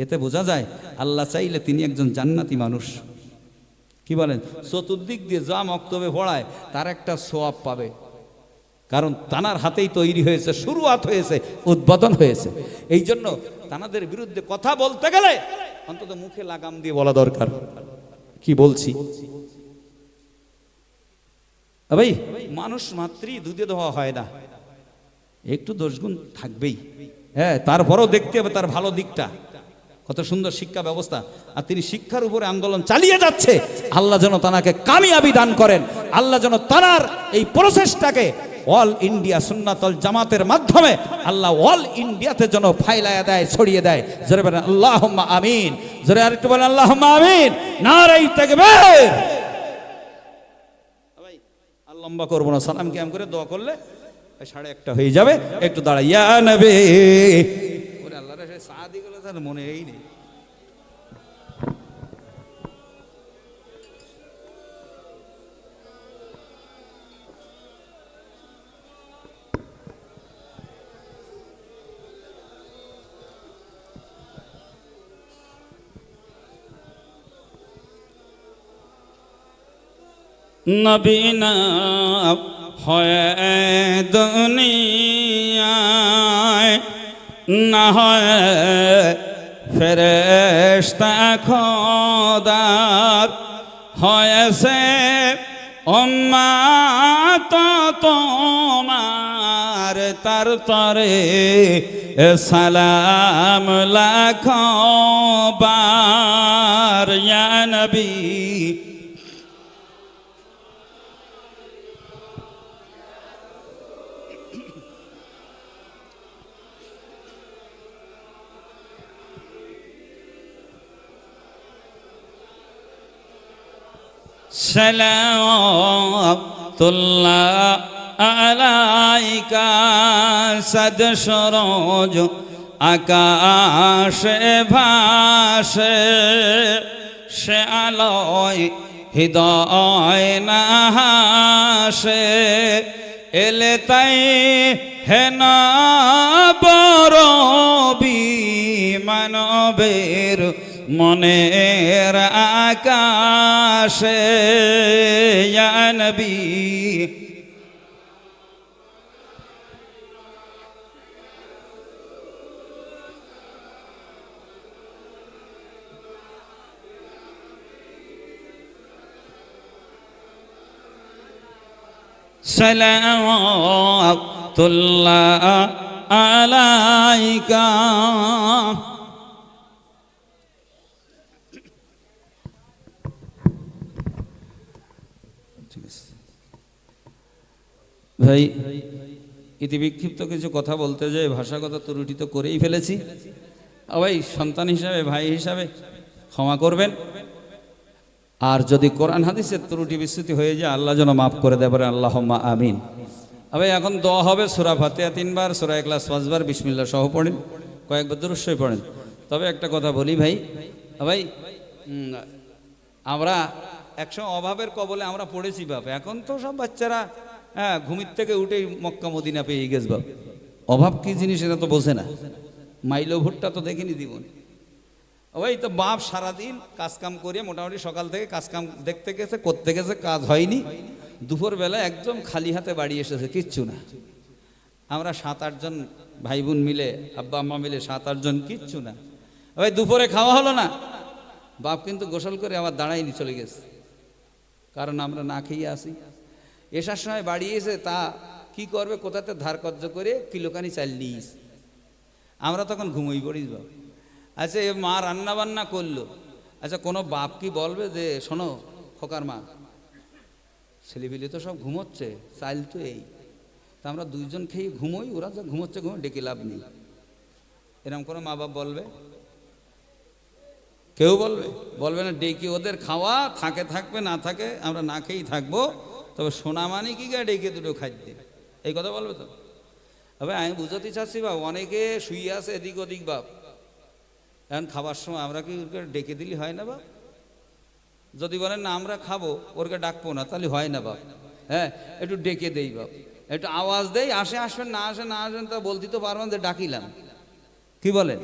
এতে বোঝা যায় আল্লাহ চাইলে তিনি একজন জান্নাতি মানুষ। কি বলেন? চতুর্দিক দিয়ে যা মক্তবে পড়ায় তার একটা সওয়াব পাবে, কারণ তানার হাতেই তৈরি হয়েছে, শুরুয়াত হয়েছে, উদ্বোধন হয়েছে। এই জন্য তানাদের বিরুদ্ধে কথা বলতে গেলে অন্তত মুখে লাগাম দিয়ে বলা দরকার, কি বলছি। ভাই মানুষ মাত্রই দুধে দেওয়া হয় না, একটু দোষগুণ থাকবেই। হ্যাঁ, তারপরেও দেখতে হবে তার ভালো দিকটা। কত সুন্দর শিক্ষা ব্যবস্থা, আর তিনি শিক্ষার উপরে আন্দোলন চালিয়ে যাচ্ছে। আল্লাহ যেন তাকে কামিয়াবি দান করেন, আল্লাহ যেন তার এই প্রসেসটাকে অল ইন্ডিয়া সুন্নাতুল জামাতের মাধ্যমে আল্লাহ অল ইন্ডিয়াতে যেন ফাইলায়া দেয়, ছড়িয়ে দেয়। জোরে বলেন আল্লাহুম্মা আমিন, জোরে আরেকটু বলেন আল্লাহুম্মা আমিন, নারায়ে তাকবীর। ভাই আর লম্বা করবো না, সালাম কিয়াম করে দোয়া করলে 1:30 হয়ে যাবে। একটু দাঁড়াই, ইয়া নবী ওরে আল্লাহর সাদি গুলো তার মনে এই নেই। নবী না হয় দুনিয়ায়, না হয় ফেরেশতা খোদার, হয়েছে উম্মত তোমার, তার তরে সালাম লাখো বার। ইয়া নবী সালাতুল্লাহ আলাইকা, সাদ সরোজ আকাশে ভাসে, সে আলোয় হৃদয় না হাসে, এলে তাই হেন বরবি মানবের মনের আকাশে। ইয়া নবী সালাওয়াতুল্লাহ আলাইকা। ভাই ইতি বিক্ষিপ্ত কিছু কথা বলতে যে ভাষাগত ত্রুটি তো করেই ফেলেছি। ভাই সন্তান হিসাবে, ভাই হিসাবে ক্ষমা করবেন। আর যদি কোরআন হাদিসের ত্রুটি বিচ্যুতি হয়ে যায়, আল্লাহ যেন মাফ করে দেয়, বলেন আল্লাহুম্মা আমিন। ভাই এখন দোয়া হবে, সূরা ফাতিহা 3 বার, সূরা ইখলাস 5 বার, বিসমিল্লাহ সহ পড়েন, কয়েকবার দুরূদ শরীফ পড়েন। তবে একটা কথা বলি ভাই, ভাই আমরা একসময় অভাবের কবলে আমরা পড়েছি বাপ। এখন তো সব বাচ্চারা ঘুমির থেকে উঠেই মক্কা মদিনা পেয়ে গেছে বাপ। অভাব কি জিনিস এটা তো বোঝে না। মাইলো ভুট্টা তো দেখিনি দিব। ওই তো বাপ সারাদিন কাজকাম করে মোটামুটি সকাল থেকে কাজকাম দেখতে গেছে, করতে গেছে, কাজ হয়নি, দুপুরবেলা একদম খালি হাতে বাড়ি এসেছে, কিচ্ছু না। আমরা 7-8 জন ভাই বোন মিলে, আব্বা আম্মা মিলে 7-8 জন, কিচ্ছু না। ওই দুপুরে খাওয়া হলো না, বাপ কিন্তু গোসল করে আবার দাঁড়াইনি চলে গেছে, কারণ আমরা না খেয়ে আসি। এসার সময় বাড়ি এসে তা কি করবে, কোথাতে ধার কর্য করে কিলোখানি চাল নিস, আমরা তখন ঘুমোই পড়ি। বাপ আচ্ছা, এ মা রান্না বান্না করলো, আচ্ছা কোনো বাপ কি বলবে যে শোনো খোকার মা, ছেলেপিলে তো সব ঘুমোচ্ছে, চাইল তো এই, তা আমরা 2 জন খেয়ে ঘুমোই, ওরা যা ঘুমোচ্ছে ঘুমো, ডেকে লাভ নেই। এরকম কোনো মা বাপ বলবে? কেউ বলবে না। ডেকে ওদের খাওয়া থাকে, থাকবে, না থাকে আমরা না খেয়েই থাকবো, তবে সোনা মানে কি গা ডেকে দুটো খাদ্য, এই কথা বলবে তো? তবে আমি বুঝাতে চাচ্ছি বাপ, অনেকে শুয়ে আছে এদিক ওদিক বাপ, এখন খাবার সময় আমরা কি ডেকে দিলি হয় না বাপ? যদি বলেন না আমরা খাবো, ওরকে ডাকবো না, তাহলে হয় না বাপ। হ্যাঁ, একটু ডেকে দেই বাপ, একটু আওয়াজ দেই, আসে আসবেন, না আসে না আসবেন, তা বলতে তো পারবেন যে ডাকিলাম, কি বলেন?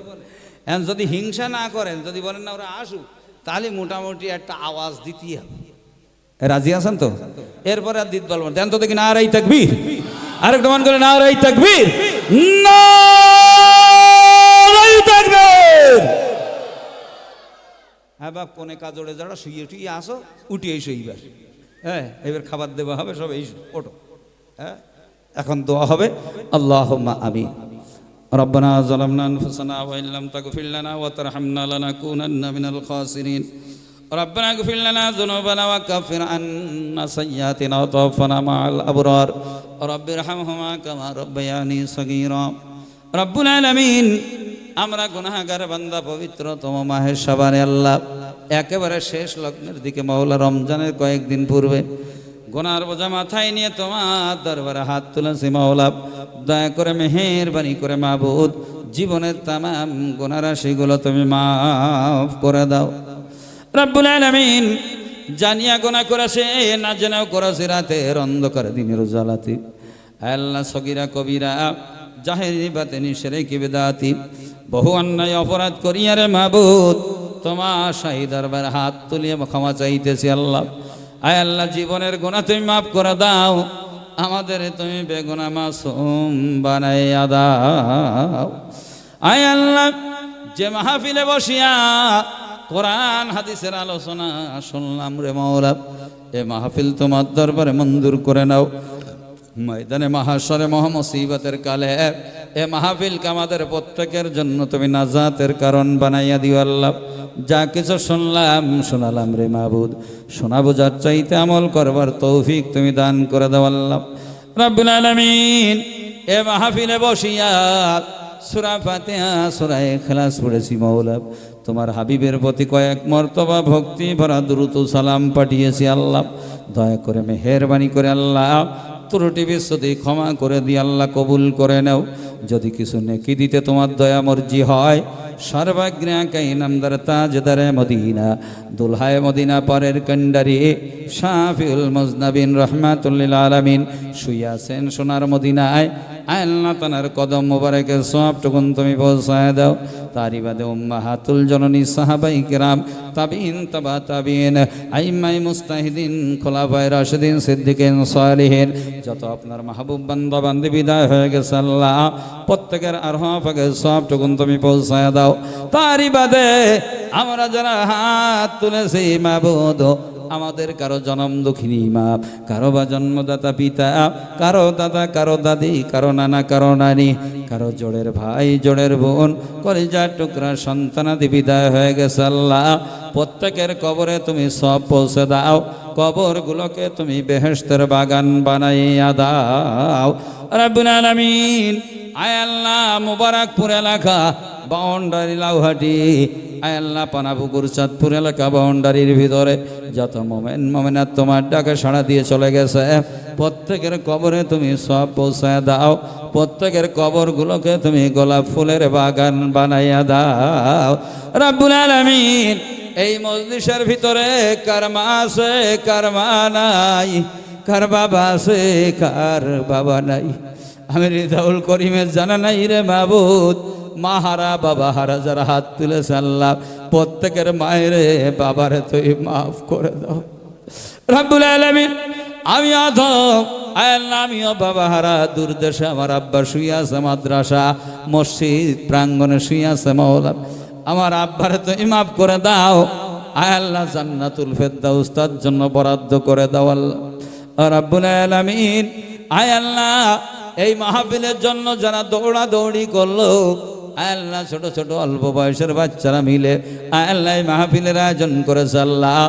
এখন যদি হিংসা না করেন, যদি বলেন না ওরা আসুক, তাহলে মোটামুটি একটা আওয়াজ দিতেই হবে। রাজি আছেন তো? এরপরে আর দিতে বলবেন, দেন তো দেখি নারাই তাকবীর, আরেকটা মান করে নারাই তাকবীর, নারাই তাকবীর। হ্যাঁ বাপ, কোনে কাজড়ে যারা শুয়ে উঠিয়ে আসো, উঠিয়ে এসো এইবার। হ্যাঁ, এবার খাবার দেওয়া হবে, সব এই ওঠো। হ্যাঁ, এখন দোয়া হবে। আল্লাহুম্মা আমিন। রব্বানা যালামনা আনফুসানা ওয়া ইল্লাম তাগফির লানা ওয়া তারহামনা লানাকুনান্না মিনাল খাসিরিন। রব্বানা ইগফির লানা যুনুবানা ওয়া কাফির আন্না সাইয়্যাতিনা ওয়া তাওফানা মা'আল আবরার। রব্বিরহামহুমা কামা রাব্বায়ানি সগীরা। রব্বুল আলামিন, আমরা গুনাহগার বান্দা, পবিত্রতম মাহে শাবানে আল্লাহ একেবারে শেষ লগ্নের দিকে, মাওলা রমজানের কয়েকদিন পূর্বে গুনার বোঝা মাথায় নিয়ে তোমার দরবারে হাত তুলেছি। মাওলা দয়া করে মেহেরবানি করে মাবুদ, জীবনের তামাম গুনাহ রাশিগুলো তুমি মাফ করে দাও। রব্বুল আলামিন, জানিয়া গুনাহ করেছে, না জেনেও করেছে, রাতের অন্ধকার দিনের উজালাতে আল্লাহ সগীরা কবিরা, জাহেরি বাতেনি, শিরকি বিদআতি, বহু অন্যায় অপরাধ করিয়া রে মাবুদ তোমার শাহী দরবারে হাত তুলিয়ে ক্ষমা চাইতেছি। আল্লাহ, আয় আল্লাহ, জীবনের গুনাহ তুমি মাফ করে দাও, আমাদের তুমি বেগুনাহ মাসুম বানাইয়া দাও। আয় আল্লাহ, যে মাহফিলে বসিয়া কোরআন হাদিসের আলোচনা শুনলাম রে মাওলা, এ মাহফিল তোমার দরবারে মঞ্জুর করে নাও। ময়দানে মাহাশরে মহামুসিবতের কালে এ মাহফিলকে আমাদের প্রত্যেকের জন্য তুমি নাজাতের কারণ বানাইয়া দিও। আল্লাহ, যা কিছু শুনলাম শোনালাম রে মাবুদ, শোনা বোঝার চাইতে আমল করবার তৌফিক তুমি দান করে দাও। আল্লাহ রাব্বুল আলামিন, এ মাহফিলে বসিয়া সূরা ফাতিহা, সূরা ইখলাস পড়েছি মাওলা, তোমার হাবিবের প্রতি কয়েক মর্তবা ভক্তি ভরা দুরূদ ও সালাম পাঠিয়েছি। আল্লাহ, দয়া করে মেহেরবানি করে আল্লাহ ত্রুটি বিশুদ্ধি ক্ষমা করে দিয়ে আল্লাহ কবুল করে নাও। যদি কিছু নেকি দিতে তোমার দয়া মর্জি হয়, সর্বাগ্রে নামদার তাজদারে মদিনা, দুলহায় মদিনা পরের কন্ডারি, শাফিউল মুজনাবিন রহমাতুল্লিল আলামিন শুইয়াছেন সোনার মদিনায়, আল্লাহ তানার কদম মোবারকের সবটুকুন তুমি পৌঁছায় দাও। তারি বাদে উম্মাহাতুল জননী সাহাবাই কিরাম, তাবিন তাবা তাবিন, আইম্মাই মুস্তাহিদিন, খোলাফায়ে রাশিদিন, সিদ্দিকিন, সালিহিন, যত আপনার মাহবুব বান্দা বান্দি বিদায় হয়ে গেছে আল্লাহ প্রত্যেকের আরহাফাকে সবটুকুন তুমি পৌঁছায় দাও। তারি বাদে আমরা যারা হাত তুলেছি মাবুদ, আমাদের কারো জনম দুঃখিনী মা, কারো বা জন্মদাতা পিতা, কারো দাদা, কারো দাদি, কারো নানা, কারো নানি, কারো জোড়ের ভাই, জোড়ের বোন, কলিজার টুকরা সন্তানাদি বিদায় হয়ে গেছে আল্লাহ প্রত্যেকের কবরে তুমি সব পৌঁছে দাও। কবরগুলোকে তুমি বেহেশতের বাগান বানাইয়া দাও। রাব্বুল আলামিন, আয় আল্লাহ মুবারকপুর এলাকা, বাউন্ডারি লাউহাটি, আয় আল্লাহ পানাপুকুর চাঁদপুর এলাকা বাউন্ডারির ভিতরে যত মোমেন মোমেনাত তোমার ডাকে সাড়া দিয়ে চলে গেছে, প্রত্যেকের কবরে তুমি সব পৌঁছায় দাও। প্রত্যেকের কবরগুলোকে তুমি গোলাপ ফুলের বাগান বানাইয়া দাও। রাব্বুল আলামিন, এই মজলিসের ভিতরে কার মা আছে, কার মা নাই, কার বাবা আছে, কার বাবা নাই, আমি রিদাউল করিমের জানা নাই রে মাবুদ। মা হারা, বাবা হারা যারা হাত তুলেছে আল্লাহ প্রত্যেকের মায়ের বাবারে তুই মাফ করে দাও। রাব্বুল আলামিন, আমি অধম, আয় আল্লাহ আমিও বাবা হারা দুর্দেশে, আমার আব্বা শুয়ে আছে মাদ্রাসা মসজিদ প্রাঙ্গণে শুয়ে আছে মাওলা, আমার আব্বারে তুমি মাফ করে দাও, আয় আল্লাহ জান্নাতুল ফেরদাউস তার জন্য বরাদ্দ করে দাও আল্লাহ রাব্বুল আলামিন। আয় আল্লাহ এই মাহফিলের জন্য যারা দৌড়াদৌড়ি করলো, আয় আল্লাহ ছোট ছোট অল্প বয়সের বাচ্চারা মিলে আয় আল্লাহ এই মাহফিলের আয়োজন করেছে আল্লাহ,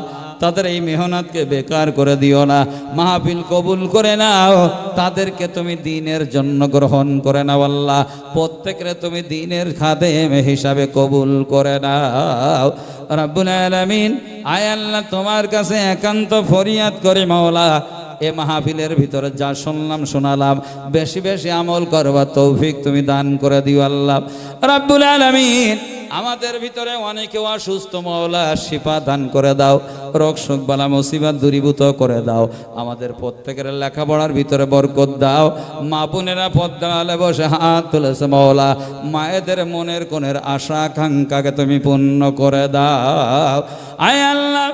তাদের এই মেহনতকে বেকার করে দিও না, মাহফিল কবুল করে নাও, তাদেরকে তুমি দ্বীনের জন্য গ্রহণ করে নাও আল্লাহ, প্রত্যেকের তুমি দ্বীনের খাদেম হিসাবে কবুল করে নাও রাব্বুল আলামিন। আয় আল্লাহ তোমার কাছে একান্ত ফরিয়াদ করে মাওলা, এ মাহফিলের ভিতরে যা শুনলাম শোনালাম বেশি বেশি আমল করবার তৌফিক তুমি দান করে দিও আল্লাহ রাব্বুল আলামিন। আমাদের ভিতরে অনেকে অসুস্থ মাওলা, শিফা দান করে দাও, রোগ শোক বালা মুসিবত দূরীভূত করে দাও, আমাদের প্রত্যেকের লেখাপড়ার ভিতরে বরকত দাও। মা বোনেরা পদ্মালে বসে হাত তুলেছে মাওলা, মায়েদের মনের কোণের আশা আকাঙ্ক্ষাকে তুমি পূর্ণ করে দাও। আয় আল্লাহ